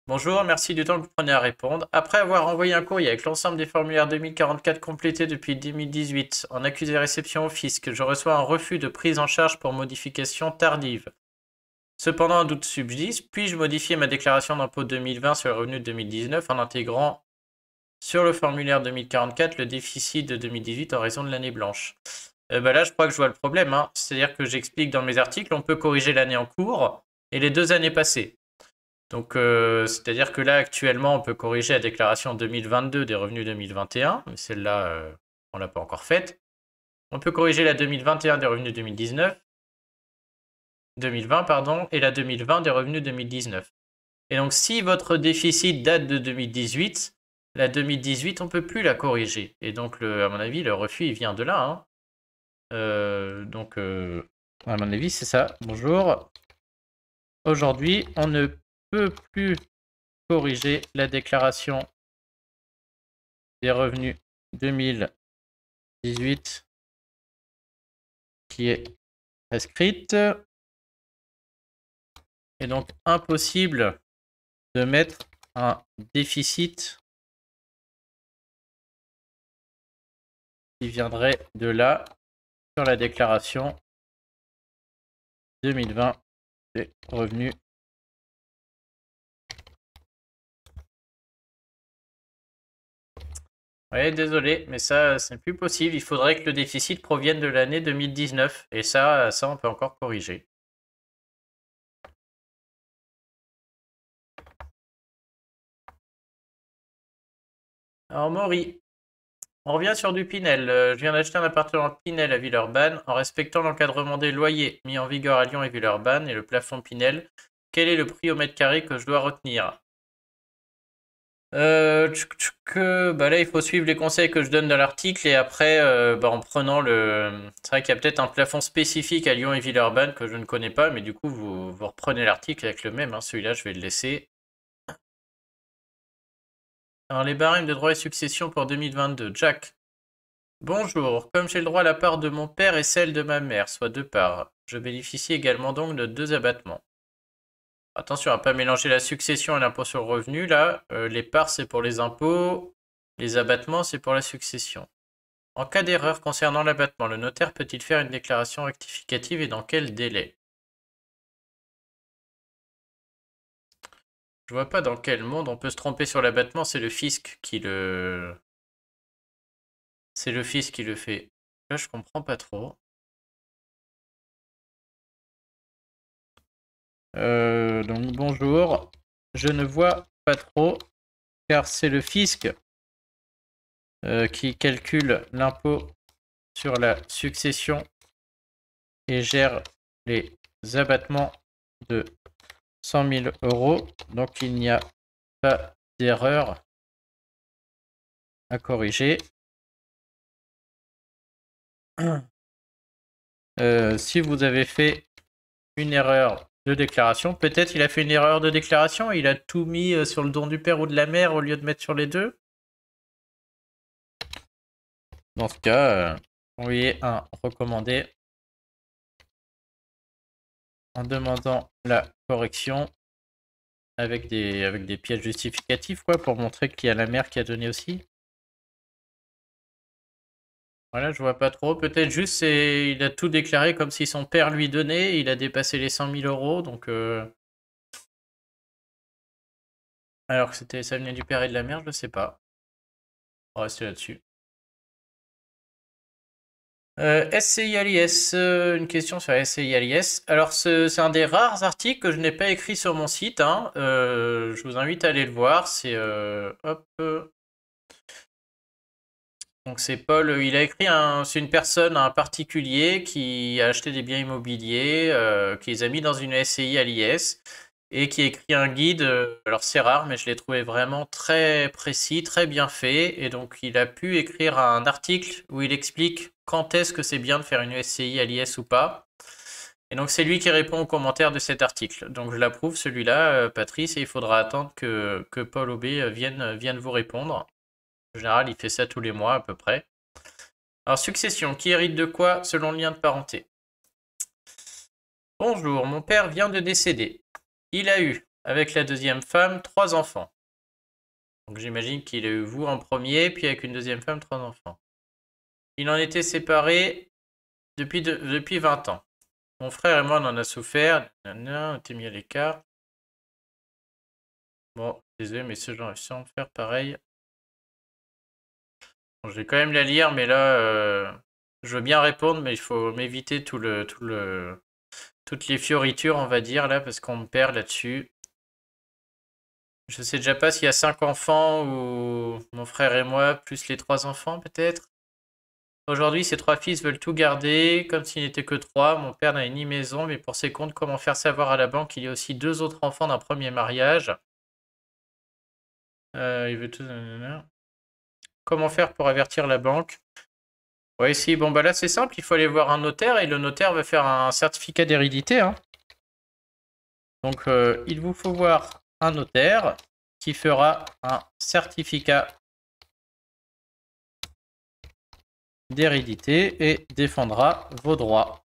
Bonjour, merci du temps que vous prenez à répondre. Après avoir envoyé un courrier avec l'ensemble des formulaires 2044 complétés depuis 2018 en accusé réception au fisc, je reçois un refus de prise en charge pour modification tardive. Cependant, un doute subsiste. Puis-je modifier ma déclaration d'impôt 2020 sur le revenu de 2019 en intégrant sur le formulaire 2044 le déficit de 2018 en raison de l'année blanche? Là, je crois que je vois le problème, hein. C'est-à-dire que j'explique dans mes articles, on peut corriger l'année en cours et les 2 années passées. Donc, c'est-à-dire que là, actuellement, on peut corriger la déclaration 2022 des revenus 2021, mais celle-là, on l'a pas encore faite. On peut corriger la 2021 des revenus 2020, pardon, et la 2020 des revenus 2019. Et donc, si votre déficit date de 2018, la 2018, on peut plus la corriger. Et donc, à mon avis, le refus, il vient de là, hein. À mon avis, c'est ça. Bonjour. Aujourd'hui, on ne peut plus corriger la déclaration des revenus 2018 qui est prescrite. Et donc, impossible de mettre un déficit qui viendrait de là sur la déclaration 2020 des revenus. Ouais, désolé, mais ça, c'est plus possible. Il faudrait que le déficit provienne de l'année 2019. Et ça, on peut encore corriger. Alors, Maury, on revient sur du Pinel. Je viens d'acheter un appartement Pinel à Villeurbanne en respectant l'encadrement des loyers mis en vigueur à Lyon et Villeurbanne et le plafond Pinel. Quel est le prix au mètre carré que je dois retenir? Là, il faut suivre les conseils que je donne dans l'article et après, en prenant le. C'est vrai qu'il y a peut-être un plafond spécifique à Lyon et Villeurbanne que je ne connais pas, mais du coup, vous reprenez l'article avec le même, hein. Celui-là, je vais le laisser. Alors, les barèmes de droit et succession pour 2022. Jack. Bonjour. Comme j'ai le droit à la part de mon père et celle de ma mère, soit 2 parts, je bénéficie également donc de 2 abattements. Attention à ne pas mélanger la succession et l'impôt sur le revenu. Là, les parts, c'est pour les impôts. Les abattements, c'est pour la succession. En cas d'erreur concernant l'abattement, le notaire peut-il faire une déclaration rectificative et dans quel délai? Je vois pas dans quel monde on peut se tromper sur l'abattement, c'est le fisc qui le... C'est le fisc qui le fait. Là, je comprends pas trop. Donc bonjour. Je ne vois pas trop, car c'est le fisc qui calcule l'impôt sur la succession et gère les abattements de 100 000 €. Donc il n'y a pas d'erreur à corriger. Si vous avez fait une erreur de déclaration, peut-être il a fait une erreur de déclaration, il a tout mis sur le don du père ou de la mère au lieu de mettre sur les deux. Dans ce cas, envoyez un recommandé en demandant la correction avec des pièces justificatives, quoi, pour montrer qu'il y a la mère qui a donné aussi. Voilà, je vois pas trop. Peut-être juste il a tout déclaré comme si son père lui donnait. Il a dépassé les 100 000 €, donc alors que ça venait du père et de la mère, je sais pas. On va rester là-dessus. SCI Alias, une question sur SCI Alias. Alors c'est un des rares articles que je n'ai pas écrit sur mon site, hein. Je vous invite à aller le voir. C'est hop. Donc c'est Paul, il a écrit c'est une personne, un particulier qui a acheté des biens immobiliers, qui les a mis dans une SCI à l'IS et qui a écrit un guide. Alors c'est rare, mais je l'ai trouvé vraiment très précis, très bien fait. Et donc il a pu écrire un article où il explique quand est-ce que c'est bien de faire une SCI à l'IS ou pas. Et donc c'est lui qui répond aux commentaires de cet article. Donc je l'approuve celui-là, Patrice, et il faudra attendre que Paul Aubé vienne vous répondre. En général, il fait ça tous les mois à peu près. Alors, succession. Qui hérite de quoi selon le lien de parenté? Bonjour, mon père vient de décéder. Il a eu, avec la deuxième femme, 3 enfants. Donc j'imagine qu'il a eu vous en premier, puis avec une deuxième femme, 3 enfants. Il en était séparé depuis 20 ans. Mon frère et moi, on en a souffert. On était mis à l'écart. Bon, désolé, mais ce genre, sans faire pareil. Bon, je vais quand même la lire, mais là, je veux bien répondre, mais il faut m'éviter toutes les fioritures, on va dire, là, parce qu'on me perd là-dessus. Je sais déjà pas s'il y a 5 enfants ou mon frère et moi, plus les 3 enfants, peut-être. Aujourd'hui, ces 3 fils veulent tout garder, comme s'il n'était que 3. Mon père n'a ni maison, mais pour ses comptes, comment faire savoir à la banque qu'il y a aussi 2 autres enfants d'un premier mariage? Il veut tout... Comment faire pour avertir la banque? Ouais, si, bon, bah là, c'est simple, il faut aller voir un notaire, et le notaire va faire un certificat d'hérédité, hein. Donc, il vous faut voir un notaire qui fera un certificat d'hérédité et défendra vos droits.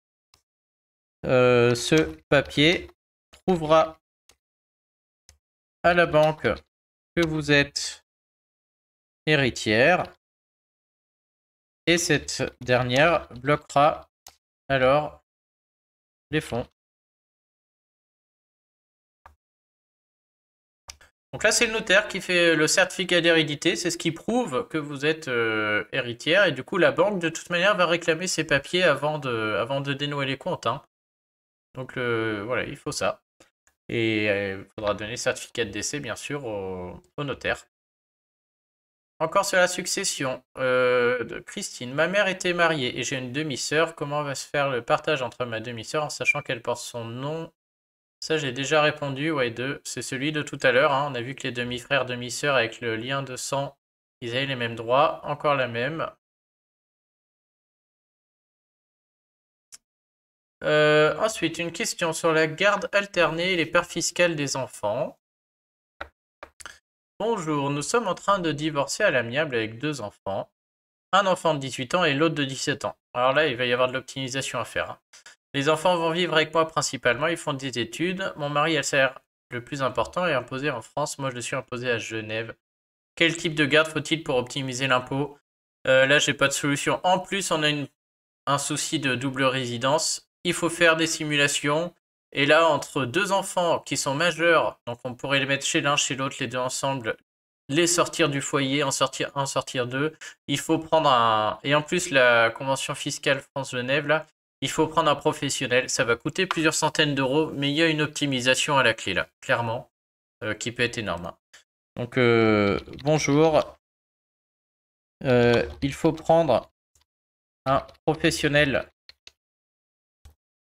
Ce papier prouvera à la banque que vous êtes héritière et cette dernière bloquera alors les fonds. Donc là, c'est le notaire qui fait le certificat d'hérédité, c'est ce qui prouve que vous êtes héritière, et du coup, la banque, de toute manière, va réclamer ces papiers avant de dénouer les comptes, hein. Donc voilà, il faut ça. Et il faudra donner le certificat de décès, bien sûr, au notaire. Encore sur la succession de Christine. Ma mère était mariée et j'ai une demi-sœur. Comment va se faire le partage entre ma demi-sœur en sachant qu'elle porte son nom? Ça, j'ai déjà répondu. Ouais, c'est celui de tout à l'heure, hein. On a vu que les demi-frères, demi-sœurs, avec le lien de sang, ils avaient les mêmes droits. Encore la même. Ensuite, une question sur la garde alternée et les parts fiscales des enfants. Bonjour, nous sommes en train de divorcer à l'amiable avec 2 enfants. Un enfant de 18 ans et l'autre de 17 ans. Alors là, il va y avoir de l'optimisation à faire, hein. Les enfants vont vivre avec moi principalement, ils font des études. Mon mari, elle sert le plus important, est imposé en France. Moi, je suis imposé à Genève. Quel type de garde faut-il pour optimiser l'impôt? Là, j'ai pas de solution. En plus, on a un souci de double résidence. Il faut faire des simulations. Et là, entre 2 enfants qui sont majeurs, donc on pourrait les mettre chez l'un, chez l'autre, les deux ensemble, les sortir du foyer, en sortir un, sortir deux. Il faut prendre un... Et en plus, la convention fiscale France-Genève, là, il faut prendre un professionnel. Ça va coûter plusieurs centaines d'euros, mais il y a une optimisation à la clé, là, clairement, qui peut être énorme, hein. Donc, bonjour. Il faut prendre un professionnel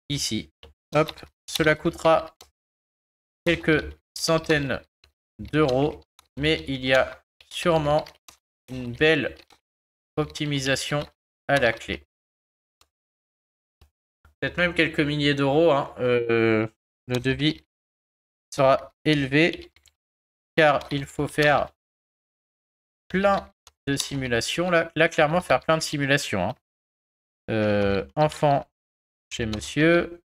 ici. Hop, cela coûtera quelques centaines d'euros, mais il y a sûrement une belle optimisation à la clé. Peut-être même quelques milliers d'euros, hein. Le devis sera élevé car il faut faire plein de simulations. Là clairement, faire plein de simulations, hein. Enfant chez monsieur,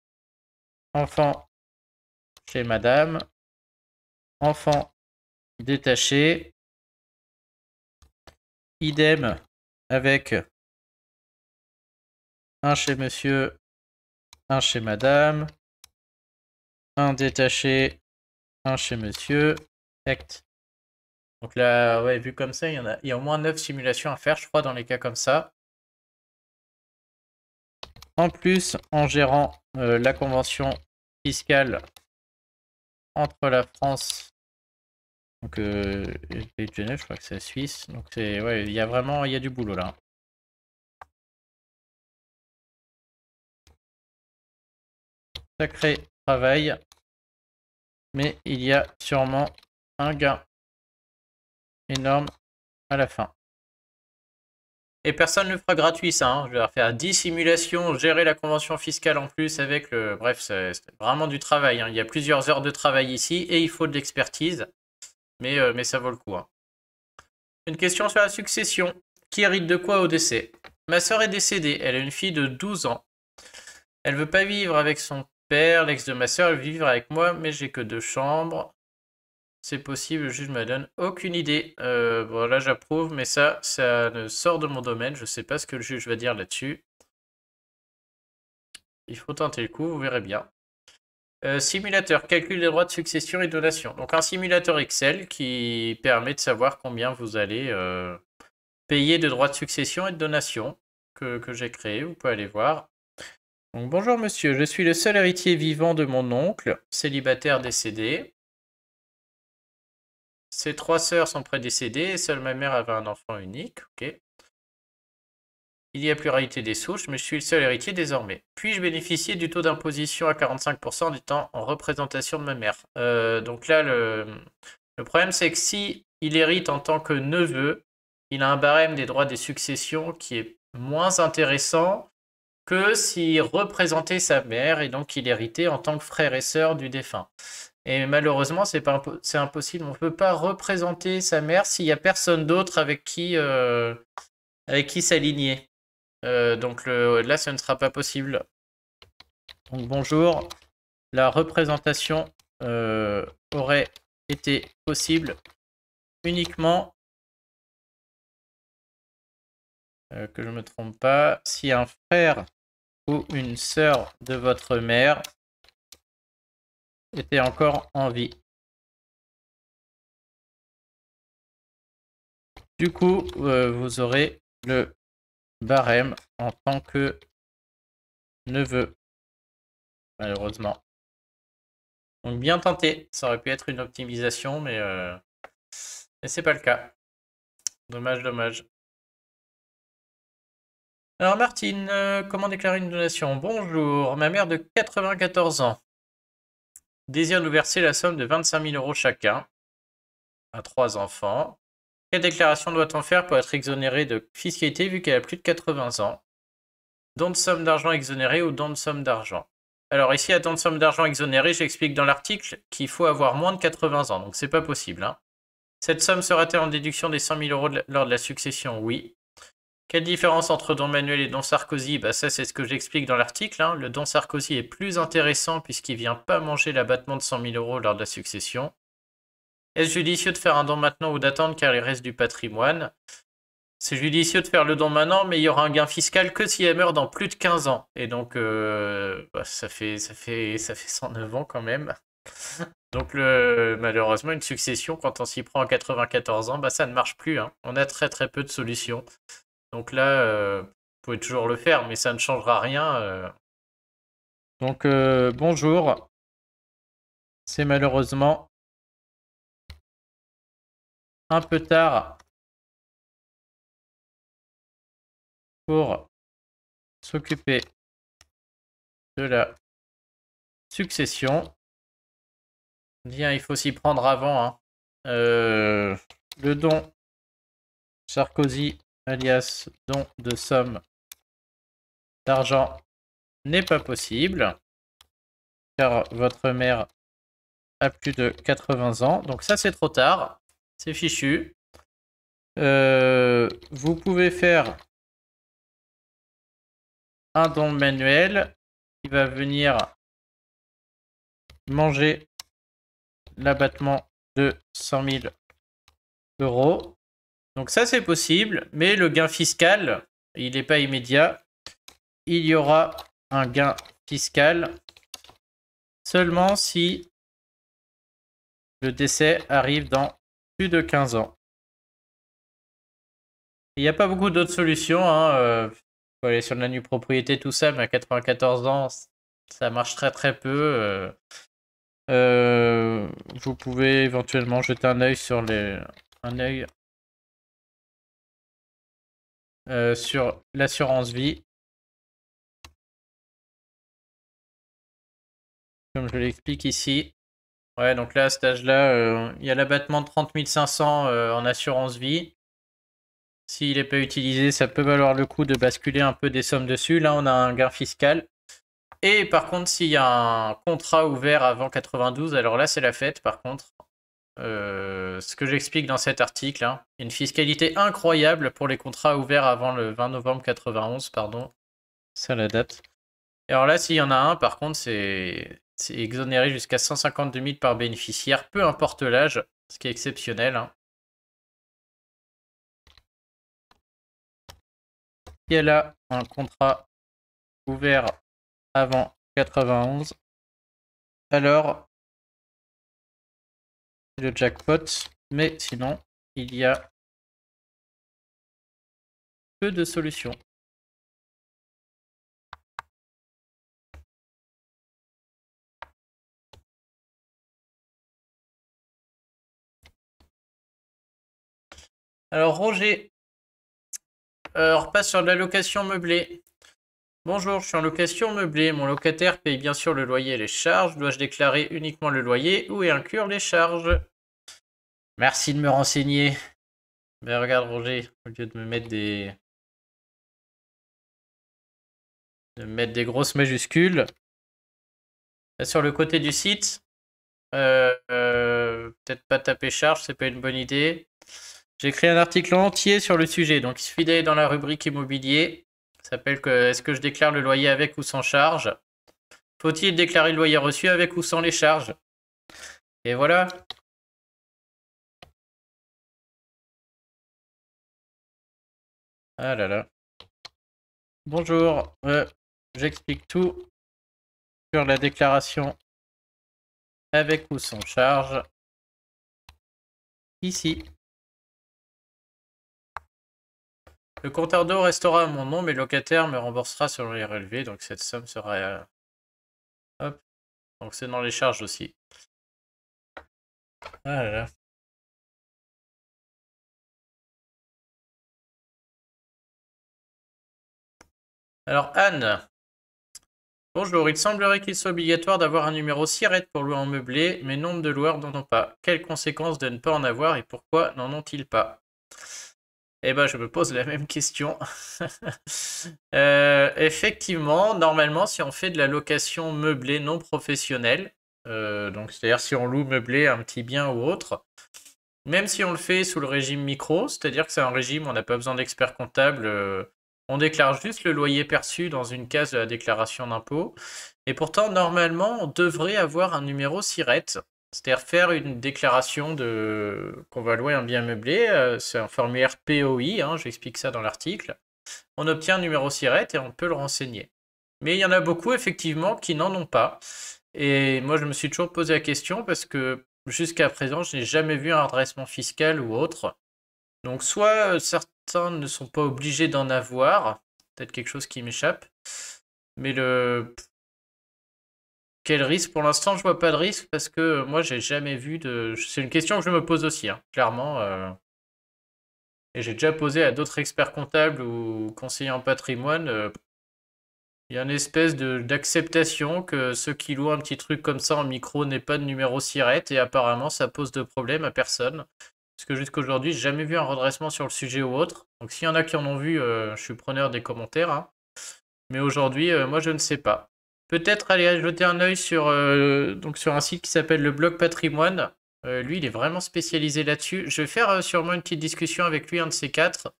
enfant chez madame, enfant détaché, idem avec un chez monsieur, un chez madame, un détaché, un chez monsieur, act. Donc là, ouais, vu comme ça, il y a au moins 9 simulations à faire, je crois, dans les cas comme ça. En plus, en gérant la convention fiscale entre la France, donc et le pays de Genève, je crois que c'est la Suisse. Donc c'est, ouais, il y a du boulot là. Sacré travail, mais il y a sûrement un gain énorme à la fin. Et personne ne le fera gratuit, ça, hein. Je vais faire 10 simulations, gérer la convention fiscale en plus avec le... Bref, c'est vraiment du travail, hein. Il y a plusieurs heures de travail ici et il faut de l'expertise. Mais ça vaut le coup, hein. Une question sur la succession. Qui hérite de quoi au décès? Ma sœur est décédée. Elle a une fille de 12 ans. Elle veut pas vivre avec son père. L'ex de ma sœur, elle veut vivre avec moi, mais j'ai que 2 chambres. C'est possible, le juge me donne aucune idée. Bon, là, j'approuve, mais ça ne sort de mon domaine. Je sais pas ce que le juge va dire là-dessus. Il faut tenter le coup, vous verrez bien. Simulateur, calcul des droits de succession et donation. Donc un simulateur Excel qui permet de savoir combien vous allez payer de droits de succession et de donation que j'ai créé. Vous pouvez aller voir. Donc bonjour monsieur, je suis le seul héritier vivant de mon oncle, célibataire décédé. Ses 3 sœurs sont prédécédées et seule ma mère avait un enfant unique. Ok. Il y a pluralité des souches, mais je suis le seul héritier désormais. Puis-je bénéficier du taux d'imposition à 45% en étant en représentation de ma mère? Donc là, le problème, c'est que si il hérite en tant que neveu, il a un barème des droits des successions qui est moins intéressant que s'il représentait sa mère et donc il héritait en tant que frère et sœur du défunt. Et malheureusement, c'est impossible. On ne peut pas représenter sa mère s'il n'y a personne d'autre avec qui s'aligner. Donc là, ce ne sera pas possible. Donc bonjour, la représentation aurait été possible uniquement, que je ne me trompe pas, si un frère ou une sœur de votre mère était encore en vie. Du coup, vous aurez le barème en tant que neveu, malheureusement. Donc bien tenté, ça aurait pu être une optimisation, mais c'est pas le cas. Dommage, dommage. Alors Martine, comment déclarer une donation? Bonjour, ma mère de 94 ans désire nous verser la somme de 25 000 euros chacun à 3 enfants. Quelle déclaration doit-on faire pour être exonéré de fiscalité vu qu'elle a plus de 80 ans? Don de somme d'argent exonéré ou don de somme d'argent? Alors ici, à don de somme d'argent exonéré, j'explique dans l'article qu'il faut avoir moins de 80 ans, donc c'est pas possible, hein. Cette somme sera-t-elle en déduction des 100 000 euros lors de la succession? Oui. Quelle différence entre don Manuel et don Sarkozy? Bah ça, c'est ce que j'explique dans l'article, hein. Le don Sarkozy est plus intéressant puisqu'il vient pas manger l'abattement de 100 000 euros lors de la succession. Est-ce judicieux de faire un don maintenant ou d'attendre car il reste du patrimoine? C'est judicieux de faire le don maintenant, mais il y aura un gain fiscal que si elle meurt dans plus de 15 ans. Et donc, bah, ça fait 109 ans quand même. Donc, malheureusement, une succession, quand on s'y prend à 94 ans, bah, ça ne marche plus, hein. On a très très peu de solutions. Donc là, vous pouvez toujours le faire, mais ça ne changera rien. Donc, bonjour. C'est malheureusement un peu tard pour s'occuper de la succession. Bien, il faut s'y prendre avant. Hein. Le don Sarkozy, alias don de somme d'argent, n'est pas possible, car votre mère a plus de 80 ans. Donc ça, c'est trop tard. C'est fichu. Vous pouvez faire un don manuel qui va venir manger l'abattement de 100 000 euros. Donc ça, c'est possible, mais le gain fiscal, il n'est pas immédiat. Il y aura un gain fiscal seulement si le décès arrive dans plus de 15 ans. Il n'y a pas beaucoup d'autres solutions. Hein. Faut aller sur la nue propriété, tout ça, mais à 94 ans, ça marche très très peu. Vous pouvez éventuellement jeter un œil sur sur l'assurance vie. Comme je l'explique ici. Ouais, donc là, à cet âge-là, il y a l'abattement de 30 500 en assurance vie. S'il n'est pas utilisé, ça peut valoir le coup de basculer un peu des sommes dessus. Là, on a un gain fiscal. Et par contre, s'il y a un contrat ouvert avant 92, alors là, c'est la fête, par contre. Ce que j'explique dans cet article, hein. Il y a une fiscalité incroyable pour les contrats ouverts avant le 20 novembre 91, pardon. C'est la date. Et alors là, s'il y en a un, par contre, c'est exonéré jusqu'à 152 000 par bénéficiaire, peu importe l'âge, ce qui est exceptionnel. Hein. Si elle a un contrat ouvert avant 91, alors c'est le jackpot, mais sinon, il y a peu de solutions. Alors Roger, on repasse sur de la location meublée. Bonjour, je suis en location meublée. Mon locataire paye bien sûr le loyer et les charges. Dois-je déclarer uniquement le loyer ou y inclure les charges? Merci de me renseigner. Mais regarde Roger, au lieu de me mettre des grosses majuscules, là, sur le côté du site, peut-être pas taper charge, c'est pas une bonne idée. J'ai écrit un article entier sur le sujet, donc il suffit d'aller dans la rubrique immobilier. Ça s'appelle est-ce que je déclare le loyer avec ou sans charge? Faut-il déclarer le loyer reçu avec ou sans les charges? Et voilà. Ah là là. Bonjour, j'explique tout sur la déclaration avec ou sans charge. Ici. Le compteur d'eau restera à mon nom, mais le locataire me remboursera selon les relevés, donc cette somme sera... hop. Donc c'est dans les charges aussi. Ah là là. Alors Anne. Bonjour, il semblerait qu'il soit obligatoire d'avoir un numéro SIRET pour louer en meublé, mais nombre de loueurs n'en ont pas. Quelles conséquences de ne pas en avoir et pourquoi n'en ont-ils pas? Eh ben, je me pose la même question. Effectivement, normalement, si on fait de la location meublée non professionnelle, donc c'est-à-dire si on loue meublé un petit bien ou autre, même si on le fait sous le régime micro, c'est-à-dire que c'est un régime où on n'a pas besoin d'expert comptable, on déclare juste le loyer perçu dans une case de la déclaration d'impôt. Et pourtant, normalement, on devrait avoir un numéro SIRET, c'est-à-dire faire une déclaration qu'on va louer un bien meublé. C'est un formulaire POI, hein, j'explique ça dans l'article. On obtient un numéro SIRET et on peut le renseigner. Mais il y en a beaucoup, effectivement, qui n'en ont pas. Et moi, je me suis toujours posé la question parce que jusqu'à présent, je n'ai jamais vu un redressement fiscal ou autre. Donc, soit certains ne sont pas obligés d'en avoir, peut-être quelque chose qui m'échappe, mais quel risque? Pour l'instant, je vois pas de risque parce que moi, j'ai jamais vu de. C'est une question que je me pose aussi, hein, clairement. Et j'ai déjà posé à d'autres experts comptables ou conseillers en patrimoine. Il y a une espèce d'acceptation que ceux qui louent un petit truc comme ça en micro n'aient pas de numéro SIRET et apparemment ça pose de problème à personne. Parce que jusqu'à aujourd'hui, j'ai jamais vu un redressement sur le sujet ou autre. Donc s'il y en a qui en ont vu, je suis preneur des commentaires, hein. Mais aujourd'hui, moi je ne sais pas. Peut-être aller jeter un œil sur, donc sur un site qui s'appelle le Blog Patrimoine. Lui, il est vraiment spécialisé là-dessus. Je vais faire sûrement une petite discussion avec lui, un de ces quatre.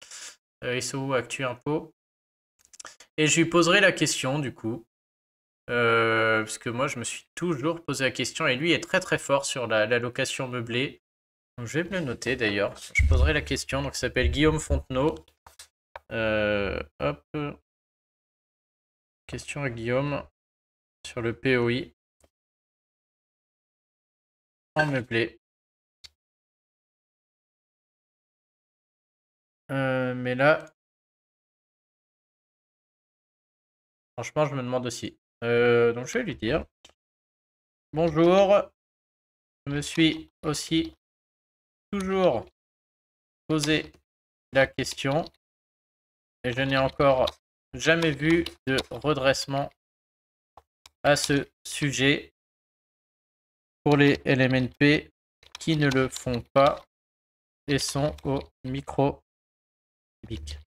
SO Actu Impôt. Et je lui poserai la question du coup. Parce que moi je me suis toujours posé la question et lui est très très fort sur la location meublée. Donc, je vais me le noter d'ailleurs. Je poserai la question. Donc il s'appelle Guillaume Fontenot. Hop. Question à Guillaume sur le POI en meublé. Mais là, franchement, je me demande aussi. Donc je vais lui dire. Bonjour. Je me suis aussi toujours posé la question et je n'ai encore jamais vu de redressement à ce sujet pour les LMNP qui ne le font pas et sont au micro public.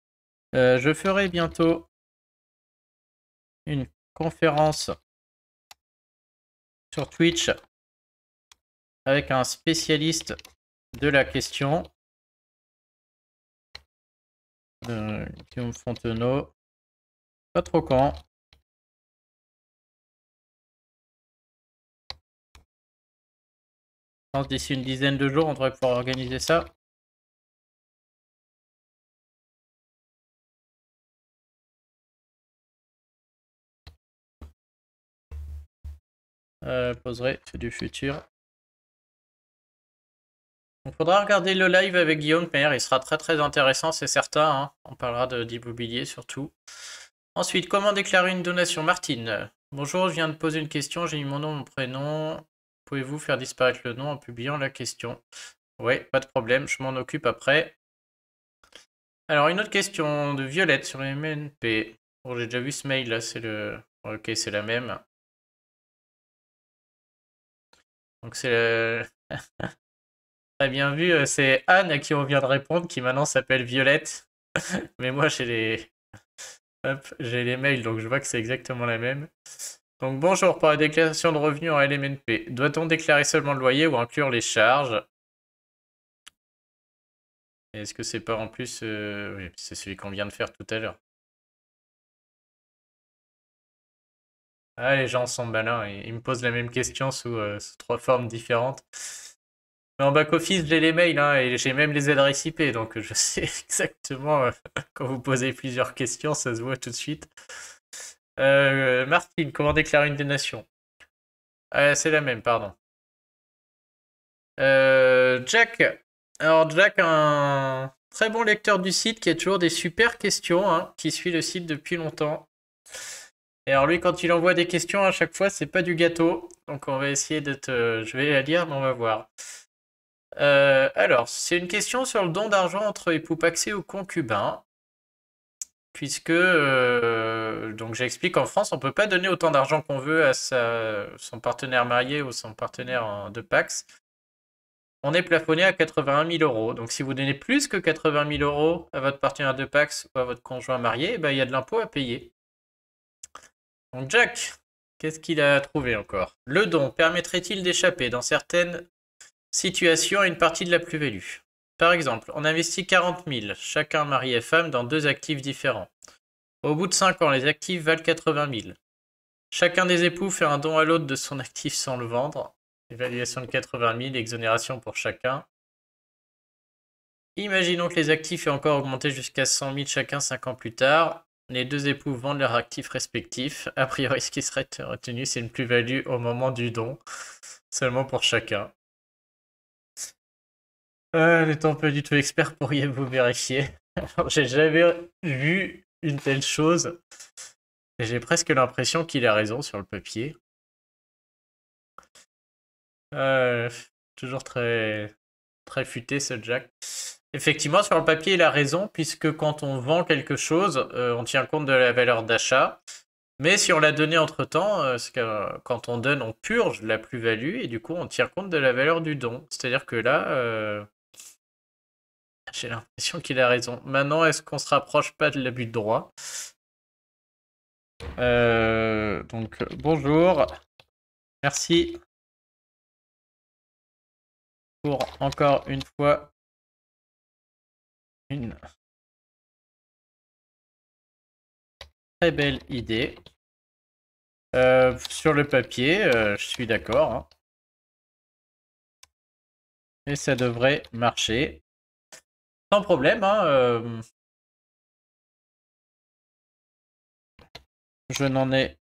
Je ferai bientôt une conférence sur Twitch avec un spécialiste de la question, Guillaume Fontenot. Pas trop quand. Je pense d'ici une dizaine de jours, on devrait pouvoir organiser ça. Poserai, c'est du futur. Il faudra regarder le live avec Guillaume Père, il sera très très intéressant, c'est certain. Hein. On parlera d'immobilier surtout. Ensuite, comment déclarer une donation? Martine. Bonjour, je viens de poser une question, j'ai mis mon nom, mon prénom. Pouvez-vous faire disparaître le nom en publiant la question? Ouais, pas de problème, je m'en occupe après. Alors, une autre question de Violette sur les MNP. Bon, j'ai déjà vu ce mail là, c'est le... Ok, c'est la même. Donc c'est... Très bien vu, c'est Anne à qui on vient de répondre, qui maintenant s'appelle Violette. Mais moi j'ai les... Hop, j'ai les mails, donc je vois que c'est exactement la même. Donc bonjour, pour la déclaration de revenus en LMNP, doit-on déclarer seulement le loyer ou inclure les charges? Est-ce que c'est pas en plus... Oui, c'est celui qu'on vient de faire tout à l'heure. Ah, les gens sont malins, ils me posent la même question sous 3 formes différentes. Mais en back-office, j'ai les mails, hein, et j'ai même les adresses IP, donc je sais exactement quand vous posez plusieurs questions, ça se voit tout de suite. Martine, comment déclarer une donation? C'est la même, pardon. Jack. Alors Jack, un très bon lecteur du site qui a toujours des super questions, hein, qui suit le site depuis longtemps. Et alors lui, quand il envoie des questions à chaque fois, c'est pas du gâteau. Donc on va essayer d'être... je vais la lire, mais on va voir. Alors, c'est une question sur le don d'argent entre époux pacsés ou concubins. Puisque, donc j'explique, en France, on peut pas donner autant d'argent qu'on veut à son partenaire marié ou son partenaire de Pacs. On est plafonné à 81 000 euros. Donc si vous donnez plus que 80 000 euros à votre partenaire de Pacs ou à votre conjoint marié, il y a de l'impôt à payer. Donc Jack, qu'est-ce qu'il a trouvé encore? Le don permettrait-il d'échapper dans certaines situations à une partie de la plus-value? Par exemple, on investit 40 000, chacun mari et femme, dans 2 actifs différents. Au bout de 5 ans, les actifs valent 80 000. Chacun des époux fait un don à l'autre de son actif sans le vendre. Évaluation de 80 000, exonération pour chacun. Imaginons que les actifs aient encore augmenté jusqu'à 100 000 chacun 5 ans plus tard. Les 2 époux vendent leurs actifs respectifs. A priori, ce qui serait retenu, c'est une plus-value au moment du don, seulement pour chacun. N'étant pas du tout expert, pourriez-vous vérifier? J'ai jamais vu une telle chose. Et j'ai presque l'impression qu'il a raison sur le papier. Toujours très, très futé ce Jack. Effectivement, sur le papier, il a raison, puisque quand on vend quelque chose, on tient compte de la valeur d'achat. Mais si on l'a donné entre-temps, c'est que quand on donne, on purge la plus-value et du coup on tient compte de la valeur du don. C'est-à-dire que là, j'ai l'impression qu'il a raison. Maintenant, est-ce qu'on se rapproche pas de l'abus de droit? Donc, bonjour. Merci pour encore une fois une très belle idée. Sur le papier, je suis d'accord, hein. Et ça devrait marcher. Sans problème, hein. Je n'en ai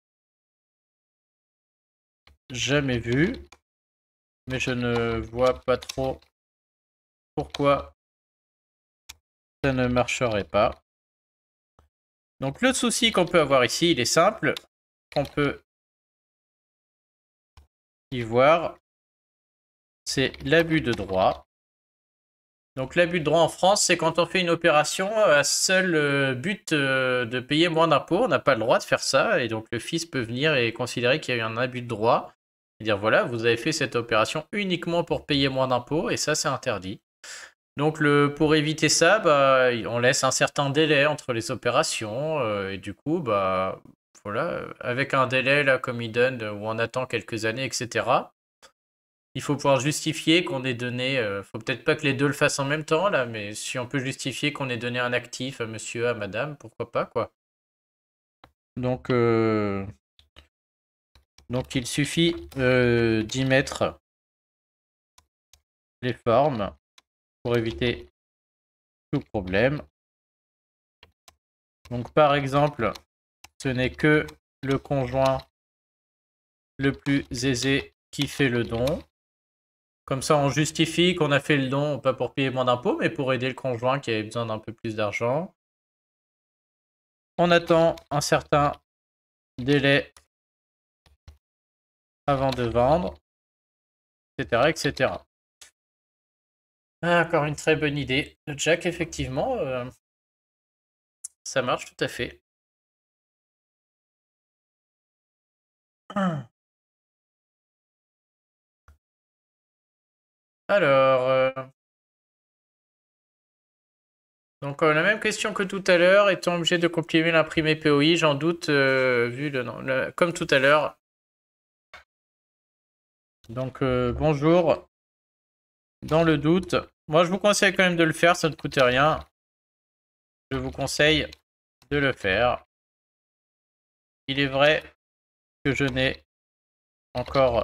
jamais vu. Mais je ne vois pas trop pourquoi ça ne marcherait pas. Donc le souci qu'on peut avoir ici, il est simple. Qu'on peut y voir, c'est l'abus de droit. Donc l'abus de droit en France, c'est quand on fait une opération à seul but de payer moins d'impôts. On n'a pas le droit de faire ça. Et donc le fils peut venir et considérer qu'il y a eu un abus de droit. Et dire voilà, vous avez fait cette opération uniquement pour payer moins d'impôts. Et ça, c'est interdit. Donc pour éviter ça, bah, on laisse un certain délai entre les opérations. Et du coup, bah, voilà, avec un délai là, comme il donne, où on attend quelques années, etc. Il faut pouvoir justifier qu'on ait donné. Faut peut-être pas que les deux le fassent en même temps là, mais si on peut justifier qu'on ait donné un actif à monsieur, à madame, pourquoi pas quoi. Donc, donc il suffit d'y mettre les formes pour éviter tout problème. Donc par exemple, ce n'est que le conjoint le plus aisé qui fait le don. Comme ça, on justifie qu'on a fait le don, pas pour payer moins d'impôts, mais pour aider le conjoint qui avait besoin d'un peu plus d'argent. On attend un certain délai avant de vendre, etc. etc. Ah, encore une très bonne idée. Le Jack, effectivement, ça marche tout à fait. Alors, donc la même question que tout à l'heure, étant obligé de compiler l'imprimé POI, j'en doute, vu le nom, comme tout à l'heure. Donc bonjour, dans le doute, moi je vous conseille quand même de le faire, ça ne coûte rien. Je vous conseille de le faire. Il est vrai que je n'ai encore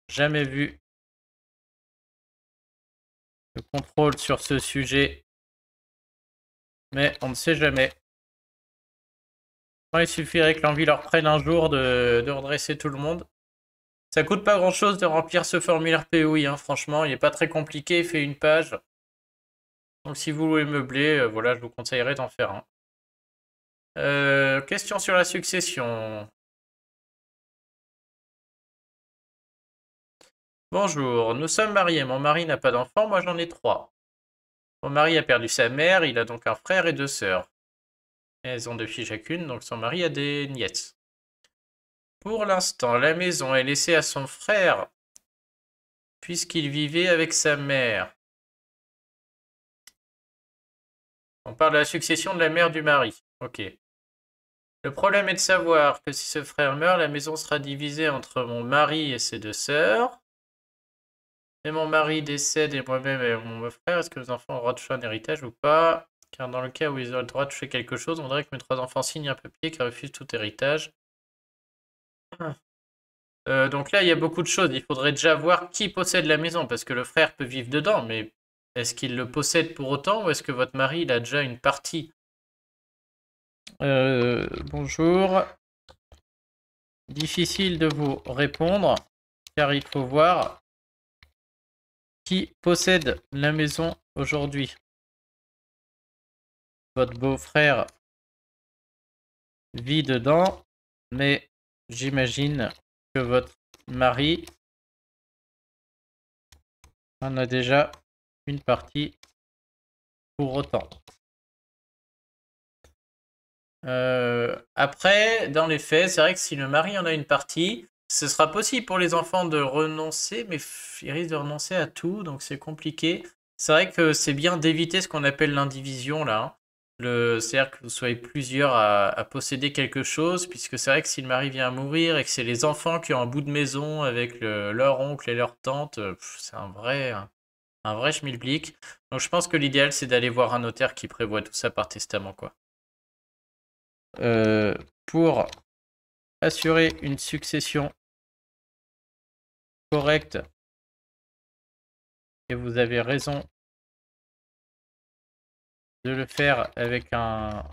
jamais vu de contrôle sur ce sujet, mais on ne sait jamais. Il suffirait que l'envie leur prenne un jour de redresser tout le monde. Ça coûte pas grand chose de remplir ce formulaire POI, hein, franchement, il n'est pas très compliqué, il fait une page. Donc si vous voulez meubler, voilà, je vous conseillerais d'en faire un. Question sur la succession. Bonjour, nous sommes mariés, mon mari n'a pas d'enfant, moi j'en ai 3. Mon mari a perdu sa mère, il a donc un frère et 2 sœurs. Elles ont 2 filles chacune, donc son mari a des nièces. Pour l'instant, la maison est laissée à son frère, puisqu'il vivait avec sa mère. On parle de la succession de la mère du mari. Ok. Le problème est de savoir que si ce frère meurt, la maison sera divisée entre mon mari et ses 2 sœurs. Et mon mari décède et moi-même et mon frère, est-ce que les enfants ont le droit de choix d'héritage ou pas? Car dans le cas où ils auraient le droit de toucher quelque chose, on voudrait que mes 3 enfants signent un papier qui refuse tout héritage. Donc là, il y a beaucoup de choses. Il faudrait déjà voir qui possède la maison, parce que le frère peut vivre dedans, mais est-ce qu'il le possède pour autant, ou est-ce que votre mari, il a déjà une partie? Bonjour. Difficile de vous répondre, car il faut voir qui possède la maison aujourd'hui. Votre beau-frère vit dedans, mais j'imagine que votre mari en a déjà une partie pour autant. Après, dans les faits, c'est vrai que si le mari en a une partie, ce sera possible pour les enfants de renoncer, mais ils risquent de renoncer à tout, donc c'est compliqué. C'est vrai que c'est bien d'éviter ce qu'on appelle l'indivision là, hein. C'est-à-dire que vous soyez plusieurs à posséder quelque chose, puisque c'est vrai que si le mari vient à mourir et que c'est les enfants qui ont un bout de maison avec leur oncle et leur tante, c'est un vrai schmilblick. Donc je pense que l'idéal c'est d'aller voir un notaire qui prévoit tout ça par testament, quoi. Pour assurer une succession correcte, et vous avez raison de le faire avec un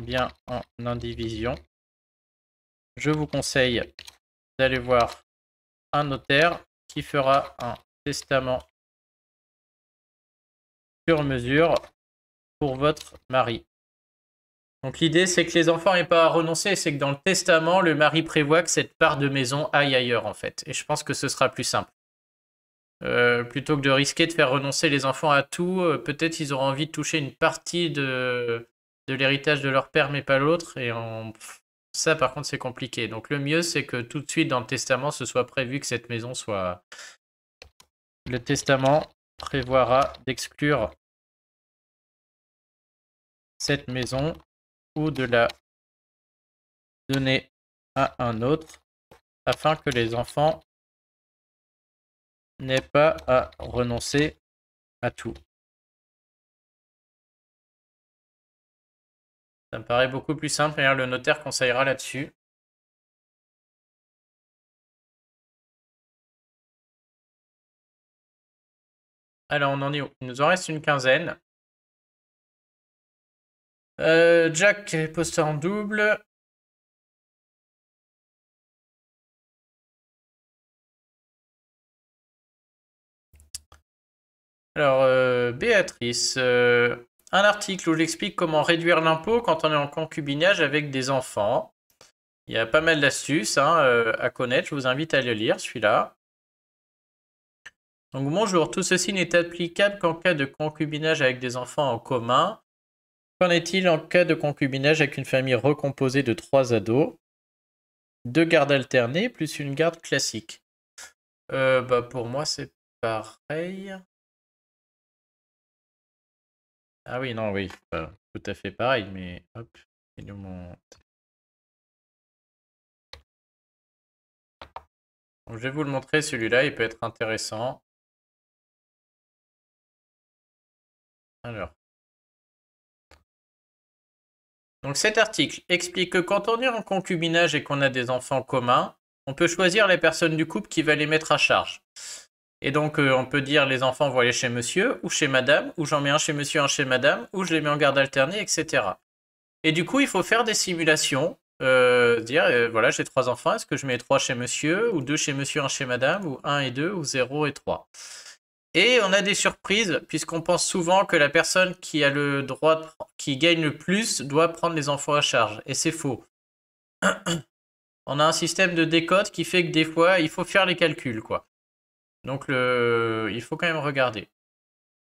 bien en indivision, je vous conseille d'aller voir un notaire qui fera un testament sur mesure pour votre mari. Donc l'idée, c'est que les enfants n'aient pas à renoncer, c'est que dans le testament, le mari prévoit que cette part de maison aille ailleurs, en fait. Et je pense que ce sera plus simple. Plutôt que de risquer de faire renoncer les enfants à tout, peut-être ils auront envie de toucher une partie de l'héritage de leur père, mais pas l'autre. Et ça, par contre, c'est compliqué. Donc le mieux, c'est que tout de suite, dans le testament, ce soit prévu que cette maison soit... Le testament prévoira d'exclure cette maison ou de la donner à un autre afin que les enfants n'aient pas à renoncer à tout. Ça me paraît beaucoup plus simple et le notaire conseillera là-dessus. Alors, on en est où? Il nous en reste une quinzaine. Jack est posté en double. Alors, Béatrice, un article où j'explique comment réduire l'impôt quand on est en concubinage avec des enfants. Il y a pas mal d'astuces à connaître, je vous invite à le lire, celui-là. Donc bonjour, tout ceci n'est applicable qu'en cas de concubinage avec des enfants en commun. Qu'en est-il en cas de concubinage avec une famille recomposée de 3 ados, 2 gardes alternées plus une garde classique? Pour moi c'est pareil. Ah oui, non, oui, tout à fait pareil, mais hop, il nous monte. Donc, je vais vous le montrer, celui-là, il peut être intéressant. Alors. Donc cet article explique que quand on est en concubinage et qu'on a des enfants communs, on peut choisir les personnes du couple qui va les mettre à charge. Et donc on peut dire les enfants vont aller chez monsieur ou chez madame, ou j'en mets un chez monsieur, un chez madame, ou je les mets en garde alternée, etc. Et du coup, il faut faire des simulations, dire voilà, j'ai 3 enfants, est-ce que je mets 3 chez monsieur, ou 2 chez monsieur, 1 chez madame, ou 1 et 2, ou 0 et 3. Et on a des surprises, puisqu'on pense souvent que la personne qui a le droit, qui gagne le plus, doit prendre les enfants à charge. Et c'est faux. On a un système de décote qui fait que des fois, il faut faire les calculs, quoi. Donc il faut quand même regarder.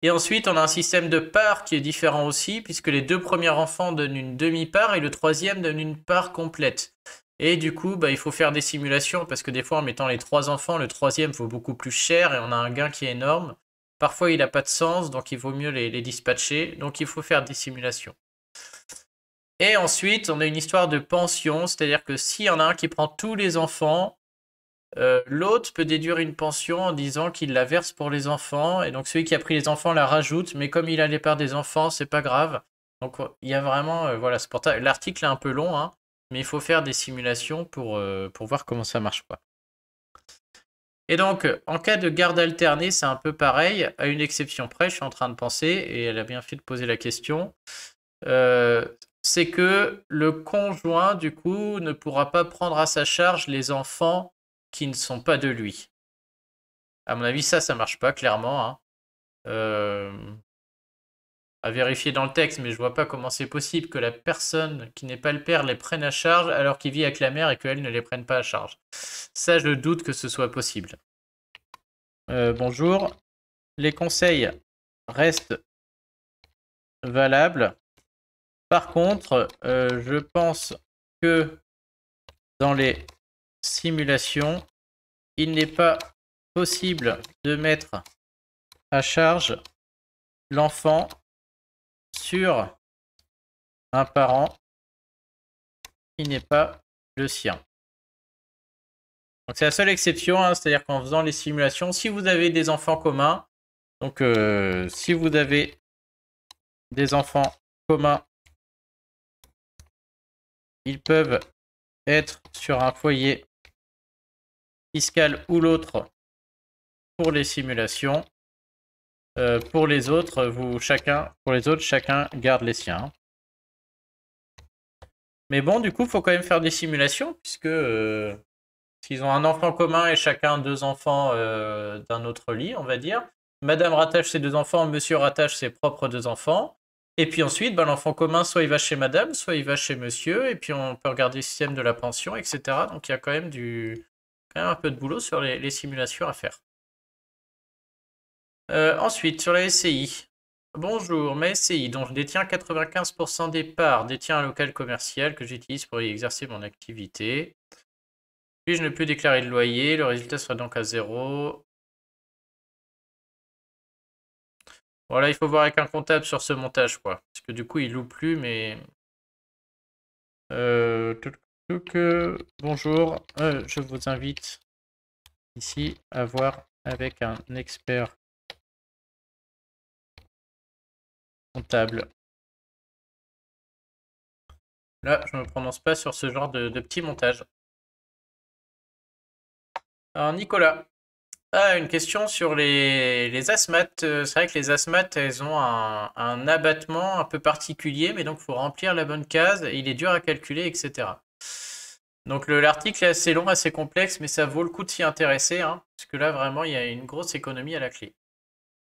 Et ensuite, on a un système de part qui est différent aussi, puisque les 2 premiers enfants donnent une demi-part et le troisième donne une part complète. Et du coup, il faut faire des simulations, parce que des fois, en mettant les 3 enfants, le troisième vaut beaucoup plus cher et on a un gain qui est énorme. Parfois, il n'a pas de sens, donc il vaut mieux les dispatcher. Donc, il faut faire des simulations. Et ensuite, on a une histoire de pension, c'est-à-dire que s'il y en a un qui prend tous les enfants, l'autre peut déduire une pension en disant qu'il la verse pour les enfants, et donc celui qui a pris les enfants la rajoute, mais comme il a les parts des enfants, c'est pas grave. Donc il y a vraiment, voilà, c'est pour ça. L'article est un peu long, hein, mais il faut faire des simulations pour voir comment ça marche, quoi. Et donc, en cas de garde alternée, c'est un peu pareil, à une exception près, je suis en train de penser, et elle a bien fait de poser la question. C'est que le conjoint, du coup, ne pourra pas prendre à sa charge les enfants qui ne sont pas de lui. À mon avis, ça marche pas, clairement, hein. À vérifier dans le texte, mais je vois pas comment c'est possible que la personne qui n'est pas le père les prenne à charge alors qu'il vit avec la mère et qu'elle ne les prenne pas à charge. Ça, je doute que ce soit possible. Bonjour. Les conseils restent valables. Par contre, je pense que dans les simulations, il n'est pas possible de mettre à charge l'enfant sur un parent qui n'est pas le sien. Donc c'est la seule exception, hein, c'est-à-dire qu'en faisant les simulations, si vous avez des enfants communs, donc si vous avez des enfants communs, ils peuvent être sur un foyer fiscal ou l'autre pour les simulations. Pour les autres, chacun garde les siens. Mais bon, du coup, il faut quand même faire des simulations, puisque s'ils ont un enfant commun et chacun 2 enfants d'un autre lit, on va dire, madame rattache ses 2 enfants, monsieur rattache ses propres 2 enfants, et puis ensuite, l'enfant commun, soit il va chez madame, soit il va chez monsieur, et puis on peut regarder le système de la pension, etc. Donc il y a quand même un peu de boulot sur les simulations à faire. Ensuite, sur la SCI. Bonjour, ma SCI, dont je détiens 95% des parts, détient un local commercial que j'utilise pour y exercer mon activité. Puis je ne peux déclarer de loyer, le résultat sera donc à 0. Voilà, il faut voir avec un comptable sur ce montage, quoi. Parce que du coup, il loue plus, mais... bonjour, je vous invite ici à voir avec un expert comptable. Là, je ne me prononce pas sur ce genre de petit montage. Alors, Nicolas, une question sur les asthmates. C'est vrai que les asthmates, elles ont un abattement un peu particulier, mais donc il faut remplir la bonne case, il est dur à calculer, etc. Donc l'article est assez long, assez complexe, mais ça vaut le coup de s'y intéresser, hein, parce que là, vraiment, il y a une grosse économie à la clé.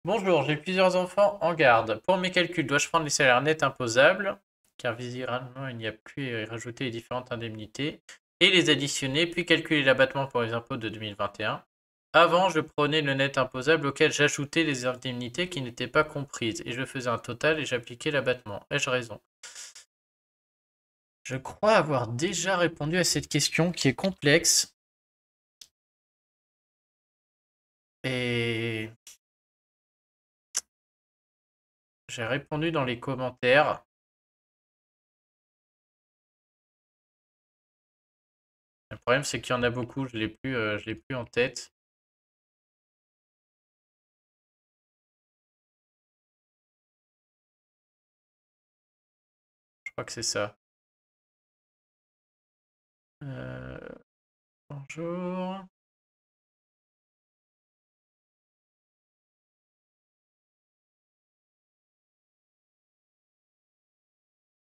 Bonjour, j'ai plusieurs enfants en garde. Pour mes calculs, dois-je prendre les salaires nets imposables, car visiblement, il n'y a plus à y rajouter les différentes indemnités, et les additionner, puis calculer l'abattement pour les impôts de 2021. Avant, je prenais le net imposable auquel j'ajoutais les indemnités qui n'étaient pas comprises, et je faisais un total et j'appliquais l'abattement. Ai-je raison? Je crois avoir déjà répondu à cette question qui est complexe. Et j'ai répondu dans les commentaires. Le problème, c'est qu'il y en a beaucoup, je l'ai plus en tête. Je crois que c'est ça. Bonjour.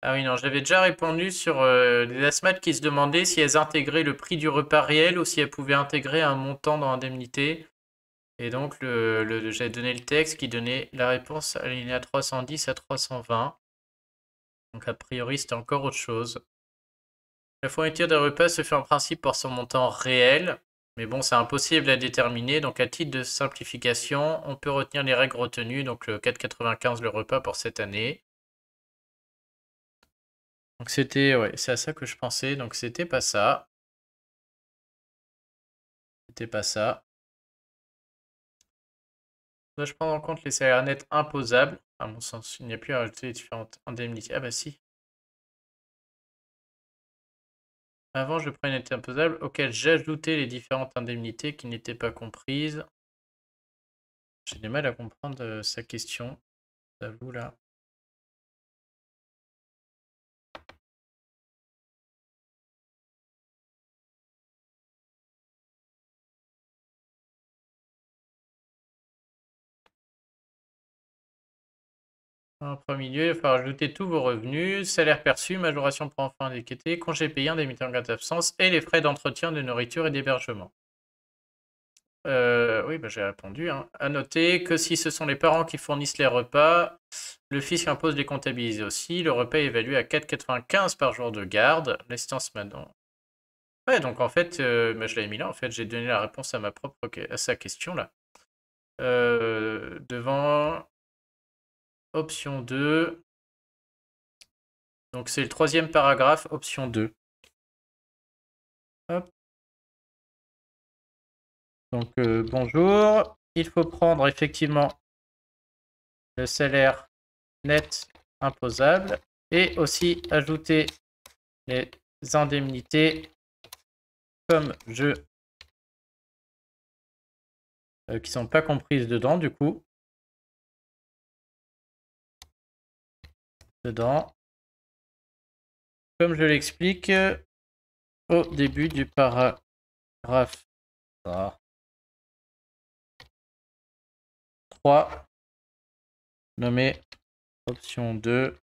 Ah oui, non, j'avais déjà répondu sur les asthmates qui se demandaient si elles intégraient le prix du repas réel ou si elles pouvaient intégrer un montant dans l'indemnité. Et donc, j'avais donné le texte qui donnait la réponse à l'alinéa 310 à 320. Donc, a priori, c'était encore autre chose. La fourniture des repas se fait en principe pour son montant réel, mais bon, c'est impossible à déterminer. Donc, à titre de simplification, on peut retenir les règles retenues. Donc, le 4,95 le repas pour cette année. Donc, ouais, c'est à ça que je pensais. Donc, c'était pas ça. C'était pas ça. Dois-je prendre en compte les salaires nets imposables? À mon sens, il n'y a plus à rajouter les différentes indemnités. Ah bah si. Avant, je prenais une net imposable auquel j'ajoutais les différentes indemnités qui n'étaient pas comprises. J'ai du mal à comprendre sa question. J'avoue là. En premier lieu, il faut ajouter tous vos revenus, salaire perçu, majoration pour enfants handicapés, congés payés, indemnité en cas d'absence et les frais d'entretien, de nourriture et d'hébergement. Oui, bah, j'ai répondu, hein. À noter que si ce sont les parents qui fournissent les repas, le fisc impose de les comptabiliser aussi. Le repas est évalué à 4,95 par jour de garde. L'assistance maintenant. Ouais, donc en fait, bah, je l'avais mis là. En fait, j'ai donné la réponse à sa question là. Devant option 2. Donc c'est le troisième paragraphe, option 2. Hop. Donc bonjour, il faut prendre effectivement le salaire net imposable et aussi ajouter les indemnités comme jeu qui sont pas comprises dedans du coup. Dedans. Comme je l'explique au début du paragraphe 3, nommé option 2.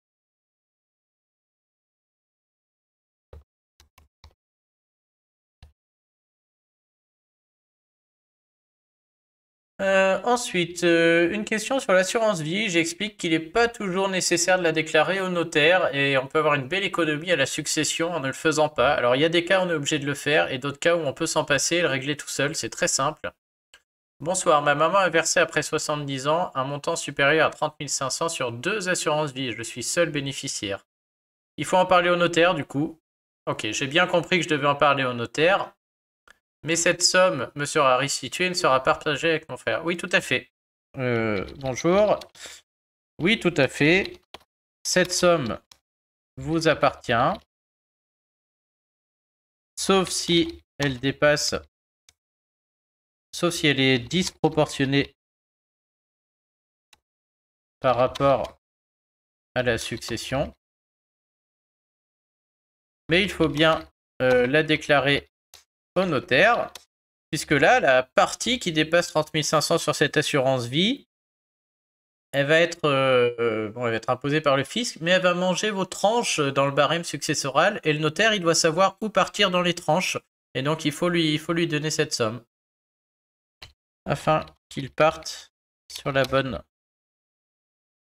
Ensuite, une question sur l'assurance vie. J'explique qu'il n'est pas toujours nécessaire de la déclarer au notaire et on peut avoir une belle économie à la succession en ne le faisant pas. Alors, il y a des cas où on est obligé de le faire et d'autres cas où on peut s'en passer et le régler tout seul. C'est très simple. Bonsoir, ma maman a versé après 70 ans un montant supérieur à 30 500 sur 2 assurances vie. Je suis seul bénéficiaire. Il faut en parler au notaire du coup. Ok, j'ai bien compris que je devais en parler au notaire. Mais cette somme me sera restituée et ne sera partagée avec mon frère. Oui, tout à fait. Bonjour. Oui, tout à fait. Cette somme vous appartient. Sauf si elle dépasse... Sauf si elle est disproportionnée par rapport à la succession. Mais il faut bien la déclarer au notaire. Puisque là, la partie qui dépasse 30 500 sur cette assurance vie, elle va être, elle va être imposée par le fisc, mais elle va manger vos tranches dans le barème successoral, et le notaire, il doit savoir où partir dans les tranches, et donc il faut lui donner cette somme, afin qu'il parte sur la bonne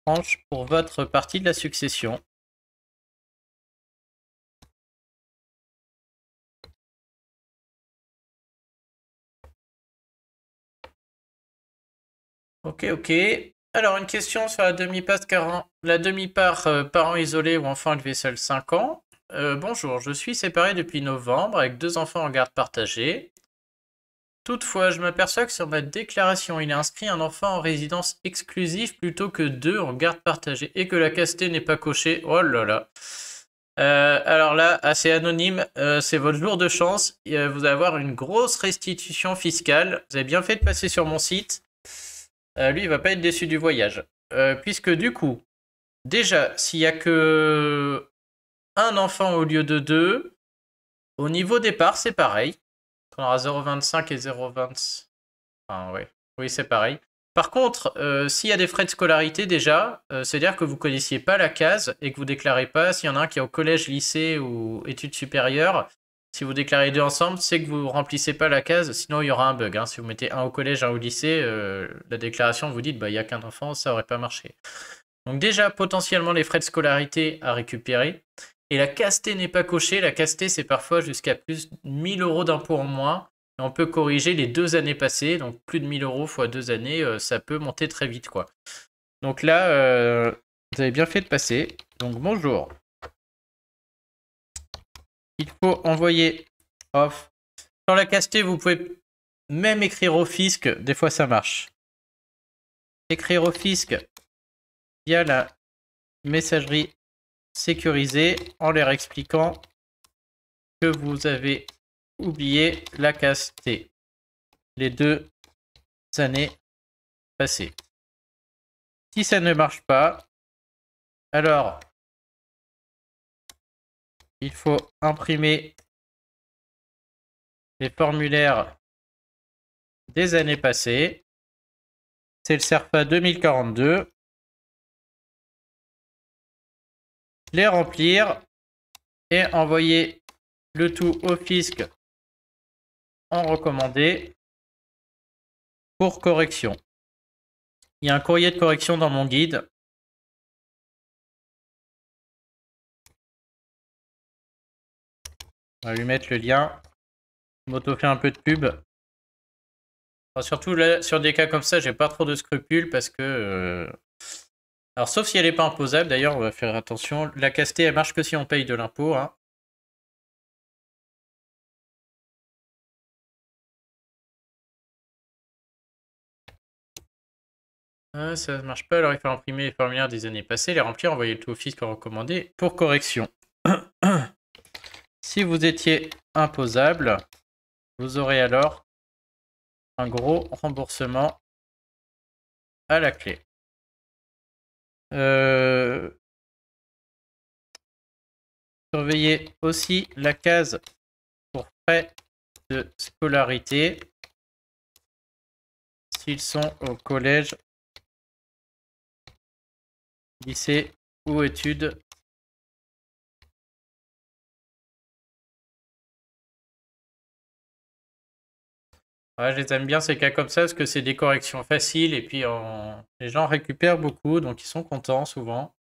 tranche pour votre partie de la succession. Ok, ok. Alors, une question sur la demi-part parents isolés ou enfants élevés seuls 5 ans. Bonjour, je suis séparé depuis novembre avec 2 enfants en garde partagée. Toutefois, je m'aperçois que sur ma déclaration, il est inscrit un enfant en résidence exclusive plutôt que 2 en garde partagée et que la castée n'est pas cochée. Oh là là. Alors là, assez anonyme, c'est votre jour de chance. Vous allez avoir une grosse restitution fiscale. Vous avez bien fait de passer sur mon site. Lui, il va pas être déçu du voyage. Puisque du coup, déjà, s'il y a que un enfant au lieu de 2, au niveau départ, c'est pareil. On aura 0,25 et 0,20. Enfin, ouais. Oui, c'est pareil. Par contre, s'il y a des frais de scolarité déjà, c'est-à-dire que vous ne connaissiez pas la case et que vous ne déclarez pas, s'il y en a un qui est au collège, lycée ou études supérieures, si vous déclarez 2 ensemble, c'est que vous ne remplissez pas la case, sinon il y aura un bug. Hein. Si vous mettez un au collège, un au lycée, la déclaration, vous dites, bah, il n'y a qu'un enfant, ça n'aurait pas marché. Donc déjà, potentiellement, les frais de scolarité à récupérer. Et la castée n'est pas cochée. La castée, c'est parfois jusqu'à plus de 1000 € d'impôt en moins. Et on peut corriger les 2 années passées. Donc plus de 1000 € fois 2 années, ça peut monter très vite, quoi. Donc là, vous avez bien fait de passer. Donc bonjour. Il faut envoyer off. Sur la castée, vous pouvez même écrire au fisc. Des fois, ça marche. Écrire au fisc via la messagerie sécurisée en leur expliquant que vous avez oublié la castée les 2 années passées. Si ça ne marche pas, alors il faut imprimer les formulaires des années passées. C'est le CERFA 2042. Les remplir et envoyer le tout au fisc en recommandé pour correction. Il y a un courrier de correction dans mon guide. On va lui mettre le lien. Je m'auto-fais un peu de pub. Enfin, surtout là, sur des cas comme ça, j'ai pas trop de scrupules parce que Alors, sauf si elle n'est pas imposable, d'ailleurs, on va faire attention. La castée, elle marche que si on paye de l'impôt, hein. Ça ne marche pas, alors il faut imprimer les formulaires des années passées, les remplir, envoyer le tout au fisc recommandé pour correction. Si vous étiez imposable, vous aurez alors un gros remboursement à la clé. Surveillez aussi la case pour frais de scolarité s'ils sont au collège, lycée ou études. Ouais, je les aime bien ces cas comme ça parce que c'est des corrections faciles et puis les gens récupèrent beaucoup donc ils sont contents souvent.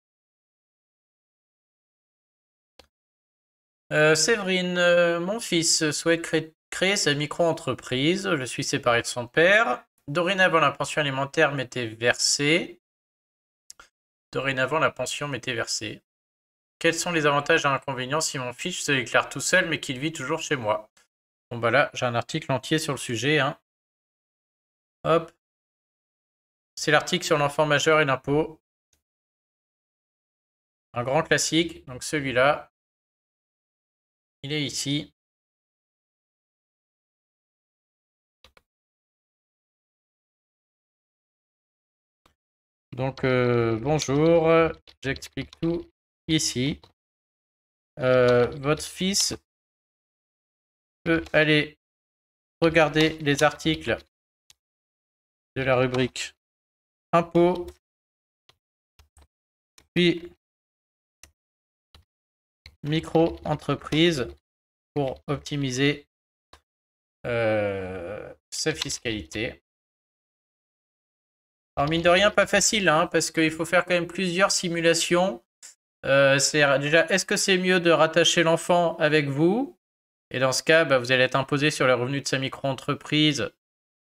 Séverine, mon fils souhaite créer sa micro-entreprise. Je suis séparé de son père. Dorénavant, la pension alimentaire m'était versée. Quels sont les avantages et inconvénients si mon fils se déclare tout seul mais qu'il vit toujours chez moi? Bon bah là, j'ai un article entier sur le sujet, hein. Hop. C'est l'article sur l'enfant majeur et l'impôt. Un grand classique. Donc celui-là, il est ici. Donc bonjour, j'explique tout ici. Votre fils peut aller regarder les articles de la rubrique impôts, puis micro-entreprise pour optimiser sa fiscalité. Alors mine de rien, pas facile, hein, parce qu'il faut faire quand même plusieurs simulations. Déjà, est-ce que c'est mieux de rattacher l'enfant avec vous? Et dans ce cas, bah, vous allez être imposé sur les revenus de sa micro-entreprise,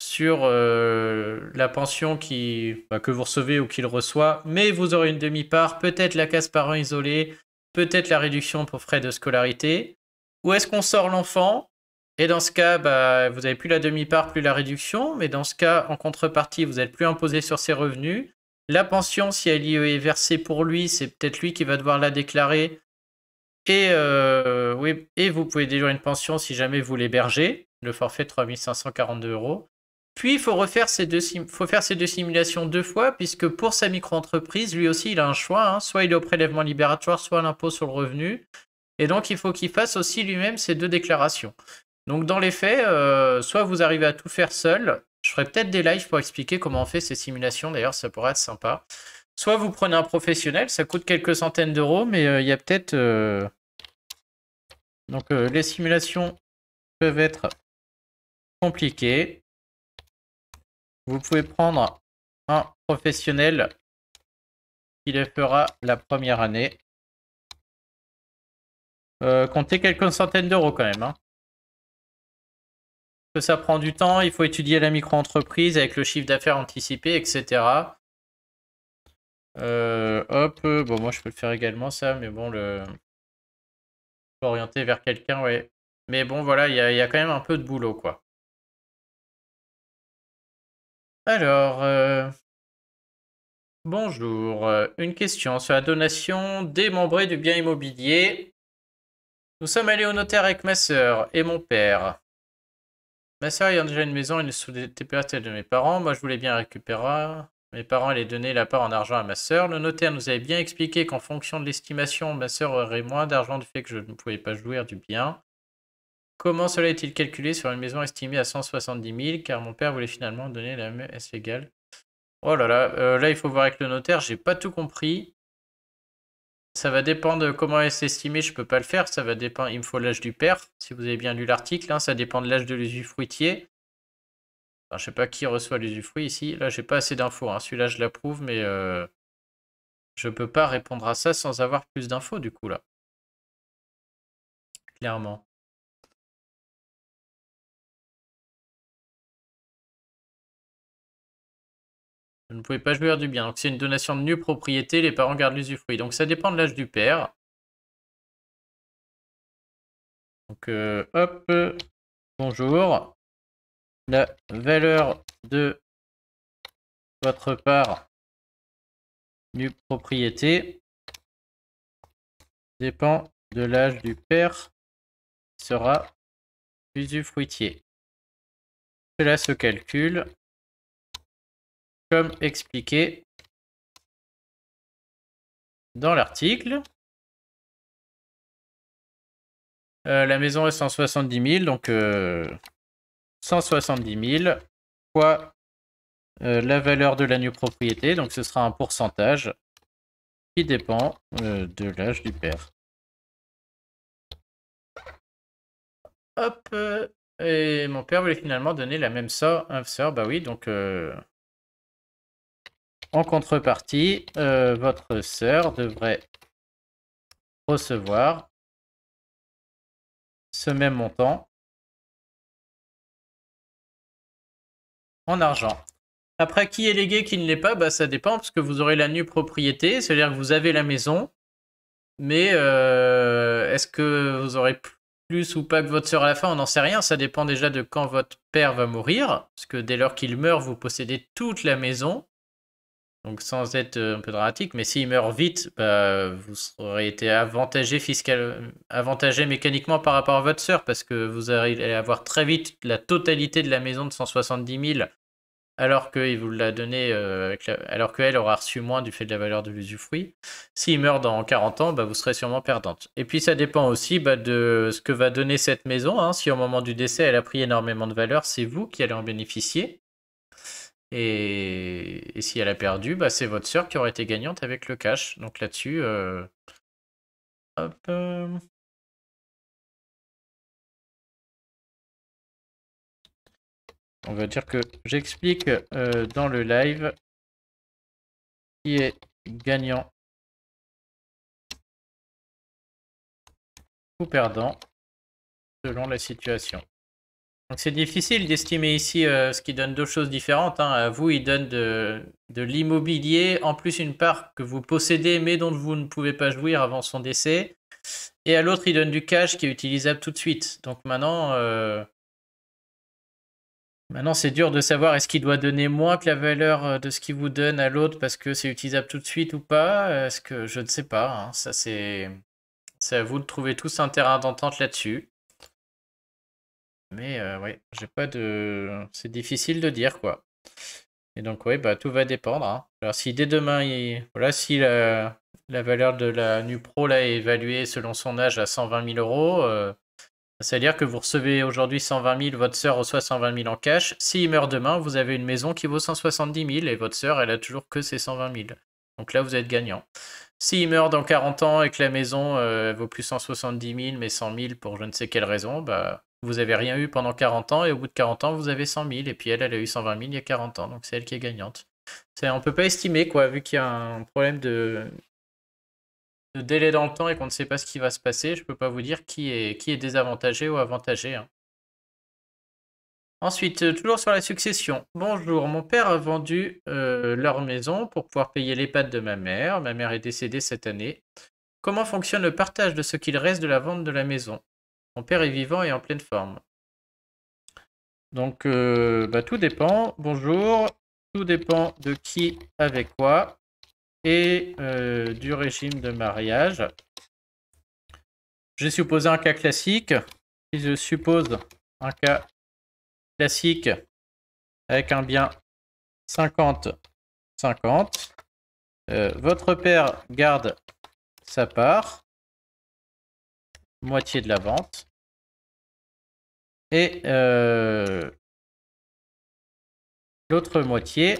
sur la pension que vous recevez ou qu'il reçoit, mais vous aurez une demi-part, peut-être la case parent isolé, peut-être la réduction pour frais de scolarité. Ou est-ce qu'on sort l'enfant? Et dans ce cas, bah, vous n'avez plus la demi-part, plus la réduction, mais dans ce cas, en contrepartie, vous n'êtes plus imposé sur ses revenus. La pension, si elle y est versée pour lui, c'est peut-être lui qui va devoir la déclarer. Et, oui, et vous pouvez déduire une pension si jamais vous l'hébergez, le forfait de 3 542 €. Puis, il faut faire ces deux simulations deux fois, puisque pour sa micro-entreprise, lui aussi, il a un choix, hein. Soit il est au prélèvement libératoire, soit à l'impôt sur le revenu. Et donc, il faut qu'il fasse aussi lui-même ces deux déclarations. Donc, dans les faits, soit vous arrivez à tout faire seul. Je ferai peut-être des lives pour expliquer comment on fait ces simulations. D'ailleurs, ça pourrait être sympa. Soit vous prenez un professionnel, ça coûte quelques centaines d'euros, mais il y a peut-être... Donc, les simulations peuvent être compliquées. Vous pouvez prendre un professionnel qui les fera la première année. Comptez quelques centaines d'euros quand même, hein. Que ça prend du temps, il faut étudier la micro-entreprise avec le chiffre d'affaires anticipé, etc. Hop, bon, moi je peux le faire également, ça, mais bon, faut orienter vers quelqu'un, ouais. Mais bon, voilà, il y a quand même un peu de boulot, quoi. Alors, bonjour. Une question sur la donation démembrée du bien immobilier. Nous sommes allés au notaire avec ma sœur et mon père. Ma sœur ayant déjà une maison, elle est sous des TPA celle de mes parents. Moi, je voulais bien récupérer. Mes parents allaient donner la part en argent à ma sœur. Le notaire nous avait bien expliqué qu'en fonction de l'estimation, ma sœur aurait moins d'argent du fait que je ne pouvais pas jouir du bien. Comment cela est-il calculé sur une maison estimée à 170 000 car mon père voulait finalement donner la même S égale. Oh là là, là il faut voir avec le notaire, j'ai pas tout compris. Ça va dépendre de comment est estimé, je peux pas le faire, ça va dépendre, il me faut l'âge du père, si vous avez bien lu l'article, hein, ça dépend de l'âge de l'usufruitier. Enfin, je sais pas qui reçoit l'usufruit ici, là j'ai pas assez d'infos, hein. Celui-là je l'approuve, mais je peux pas répondre à ça sans avoir plus d'infos du coup là. Clairement. Vous ne pouvez pas jouir du bien. Donc c'est une donation de nue propriété, les parents gardent l'usufruit. Donc ça dépend de l'âge du père. Donc hop, bonjour. La valeur de votre part nue propriété dépend de l'âge du père qui sera usufruitier. Cela se calcule comme expliqué dans l'article. La maison est 170 000, donc 170 000 fois la valeur de la nue propriété, donc ce sera un pourcentage qui dépend de l'âge du père. Hop, et mon père voulait finalement donner la même sœur, bah oui, donc en contrepartie, votre sœur devrait recevoir ce même montant en argent. Après, qui est légué, qui ne l'est pas, bah, ça dépend, parce que vous aurez la nue propriété, c'est-à-dire que vous avez la maison, mais est-ce que vous aurez plus ou pas que votre sœur à la fin? On n'en sait rien, ça dépend déjà de quand votre père va mourir, parce que dès lors qu'il meurt, vous possédez toute la maison, donc sans être un peu dramatique, mais s'il meurt vite, bah, vous aurez été avantagé mécaniquement par rapport à votre sœur, parce que vous allez avoir très vite la totalité de la maison de 170 000, alors qu'il vous l'a donné, alors qu'elle aura reçu moins du fait de la valeur de l'usufruit. S'il meurt dans 40 ans, bah, vous serez sûrement perdante. Et puis ça dépend aussi de ce que va donner cette maison, hein. Si au moment du décès elle a pris énormément de valeur, c'est vous qui allez en bénéficier. Et si elle a perdu, bah, c'est votre sœur qui aurait été gagnante avec le cash. Donc là-dessus, hop. On va dire que j'explique dans le live qui est gagnant ou perdant selon la situation. Donc c'est difficile d'estimer ici ce qui donne deux choses différentes, hein. À vous, il donne de l'immobilier, en plus une part que vous possédez mais dont vous ne pouvez pas jouir avant son décès. Et à l'autre, il donne du cash qui est utilisable tout de suite. Donc maintenant, c'est dur de savoir est-ce qu'il doit donner moins que la valeur de ce qu'il vous donne à l'autre parce que c'est utilisable tout de suite ou pas. Est-ce que je ne sais pas, hein. Ça c'est à vous de trouver tous un terrain d'entente là-dessus. Mais ouais, j'ai pas de. C'est difficile de dire quoi. Et donc ouais, bah tout va dépendre, hein. Alors si dès demain, voilà, si la valeur de la NuPro là est évaluée selon son âge à 120 000 €, c'est-à-dire que vous recevez aujourd'hui 120 000, votre sœur reçoit 120 000 en cash. S'il meurt demain, vous avez une maison qui vaut 170 000 et votre sœur, elle a toujours que ses 120 000. Donc là, vous êtes gagnant. S'il meurt dans 40 ans et que la maison vaut plus 170 000 mais 100 000 pour je ne sais quelle raison, bah vous n'avez rien eu pendant 40 ans et au bout de 40 ans, vous avez 100 000 et puis elle a eu 120 000 il y a 40 ans, donc c'est elle qui est gagnante. On peut pas estimer quoi, vu qu'il y a un problème de délai dans le temps et qu'on ne sait pas ce qui va se passer, je peux pas vous dire qui est désavantagé ou avantagé, hein. Ensuite, toujours sur la succession. Bonjour, mon père a vendu leur maison pour pouvoir payer l'EHPAD de ma mère. Ma mère est décédée cette année. Comment fonctionne le partage de ce qu'il reste de la vente de la maison? Mon père est vivant et en pleine forme. Donc, bah, tout dépend. Bonjour. Tout dépend de qui avec quoi et du régime de mariage. J'ai supposé un cas classique. Si je suppose un cas classique avec un bien 50-50, votre père garde sa part, moitié de la vente, et l'autre moitié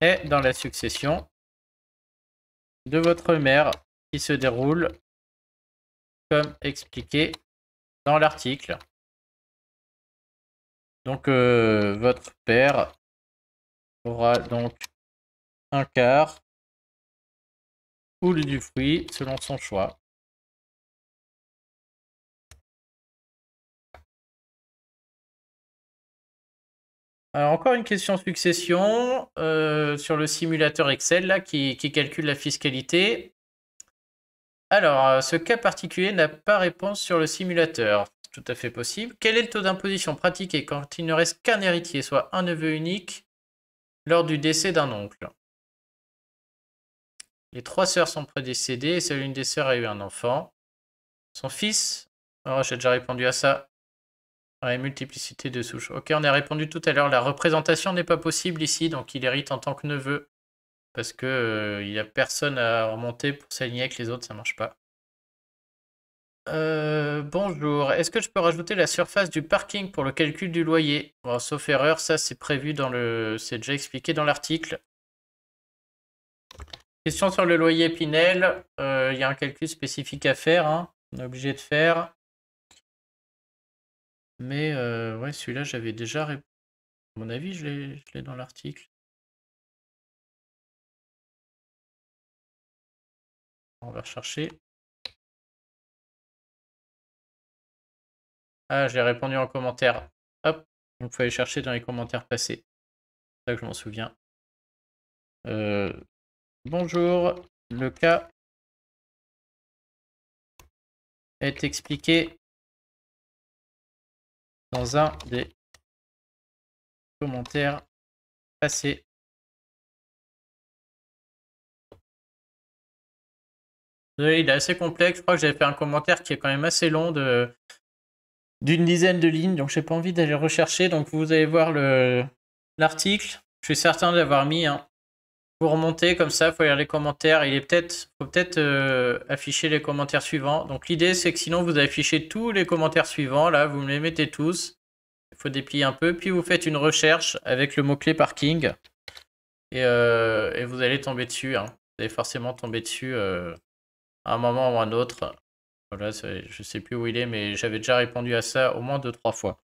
est dans la succession de votre mère qui se déroule comme expliqué dans l'article. Donc votre père aura donc un quart ou l'usufruit selon son choix. Alors, encore une question succession sur le simulateur Excel là, qui calcule la fiscalité. Alors, ce cas particulier n'a pas réponse sur le simulateur. C'est tout à fait possible. Quel est le taux d'imposition pratiqué quand il ne reste qu'un héritier, soit un neveu unique, lors du décès d'un oncle? Les 3 sœurs sont prédécédées et seule une des sœurs a eu un enfant. Son fils... Oh, j'ai déjà répondu à ça. Ouais, multiplicité de souches. Ok, on a répondu tout à l'heure. La représentation n'est pas possible ici, donc il hérite en tant que neveu. Parce que il n'y a personne à remonter pour s'aligner avec les autres, ça marche pas. Bonjour, est-ce que je peux rajouter la surface du parking pour le calcul du loyer? Bon, sauf erreur, ça c'est prévu dans le... C'est déjà expliqué dans l'article. Question sur le loyer Pinel. Il y a un calcul spécifique à faire, hein. On est obligé de faire. Mais ouais, celui-là, j'avais déjà... À mon avis, je l'ai dans l'article. On va rechercher. Ah, j'ai répondu en commentaire. Hop, donc il faut aller chercher dans les commentaires passés. C'est ça que je m'en souviens. Bonjour, le cas est expliqué dans un des commentaires passés. Oui, il est assez complexe. Je crois que j'avais fait un commentaire qui est quand même assez long d'une dizaine de lignes, donc j'ai pas envie d'aller rechercher. Donc vous allez voir l'article. Je suis certain d'avoir mis. Hein. Vous remontez comme ça, il faut lire les commentaires. Faut peut-être afficher les commentaires suivants. Donc l'idée c'est que sinon vous affichez tous les commentaires suivants. Là, vous me les mettez tous. Il faut déplier un peu. Puis vous faites une recherche avec le mot-clé parking. Et vous allez tomber dessus. Hein. Vous allez forcément tomber dessus à un moment ou à un autre. Voilà, je sais plus où il est, mais j'avais déjà répondu à ça au moins 2-3 fois.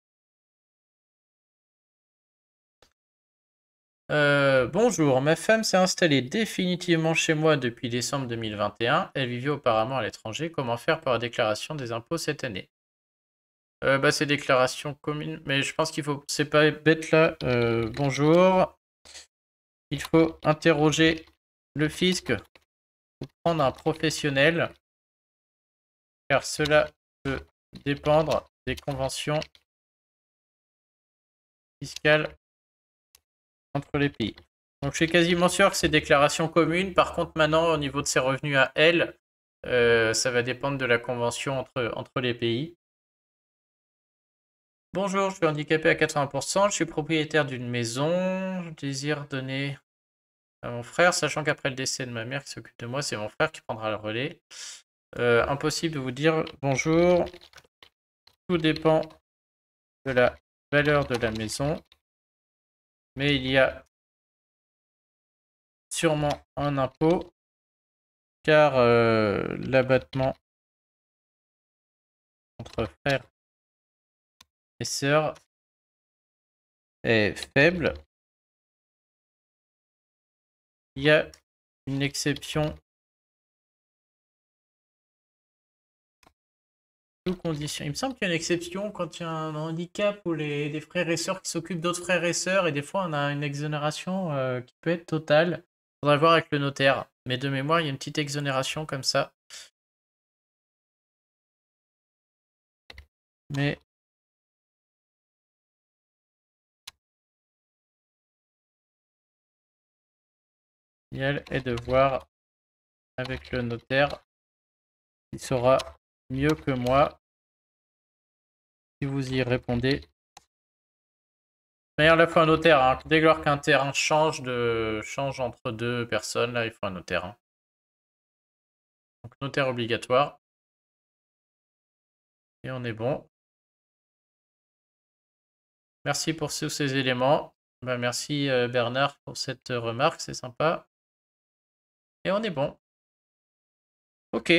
Bonjour, ma femme s'est installée définitivement chez moi depuis décembre 2021. Elle vivait auparavant à l'étranger. Comment faire pour la déclaration des impôts cette année? Bah, c'est déclaration commune, mais je pense qu'il faut... C'est pas bête là. Bonjour. Il faut interroger le fisc ou prendre un professionnel, car cela peut dépendre des conventions fiscales entre les pays. Donc je suis quasiment sûr que c'est déclaration commune. Par contre, maintenant, au niveau de ses revenus à elle, ça va dépendre de la convention entre les pays. Bonjour, je suis handicapé à 80%, je suis propriétaire d'une maison, je désire donner à mon frère, sachant qu'après le décès de ma mère qui s'occupe de moi, c'est mon frère qui prendra le relais. Impossible de vous dire bonjour, tout dépend de la valeur de la maison, mais il y a sûrement un impôt, car l'abattement entre frères et sœurs est faible. Il y a une exception sous condition. Il me semble qu'il y a une exception quand il y a un handicap ou des frères et sœurs qui s'occupent d'autres frères et sœurs, et des fois on a une exonération qui peut être totale. Faudra voir avec le notaire. Mais de mémoire, il y a une petite exonération comme ça. Mais l'idéal est de voir avec le notaire. Il saura mieux que moi si vous y répondez. D'ailleurs, là, il faut un notaire. Hein. Dès lors qu'un terrain change entre deux personnes, là, il faut un notaire. Hein. Donc, notaire obligatoire. Et on est bon. Merci pour tous ces éléments. Ben, merci Bernard pour cette remarque, c'est sympa. Et on est bon. Ok.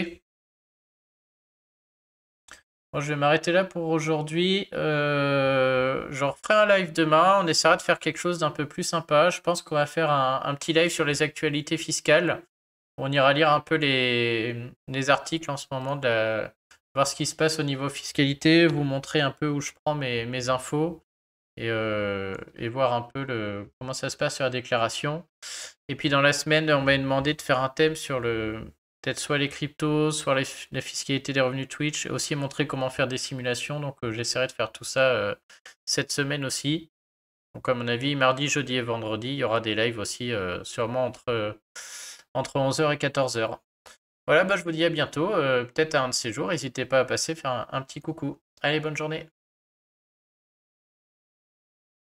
Bon, je vais m'arrêter là pour aujourd'hui. Je referai un live demain. On essaiera de faire quelque chose d'un peu plus sympa. Je pense qu'on va faire un petit live sur les actualités fiscales. On ira lire un peu les articles en ce moment, voir ce qui se passe au niveau fiscalité, vous montrer un peu où je prends mes infos. et voir un peu comment ça se passe sur la déclaration. Et puis dans la semaine, on m'a demandé de faire un thème sur peut-être soit les cryptos, soit la fiscalité des revenus Twitch, et aussi montrer comment faire des simulations. Donc j'essaierai de faire tout ça cette semaine aussi. Donc à mon avis, mardi, jeudi et vendredi, il y aura des lives aussi, sûrement entre 11h et 14h. Voilà, bah, je vous dis à bientôt, peut-être à un de ces jours. N'hésitez pas à passer faire un petit coucou. Allez, bonne journée.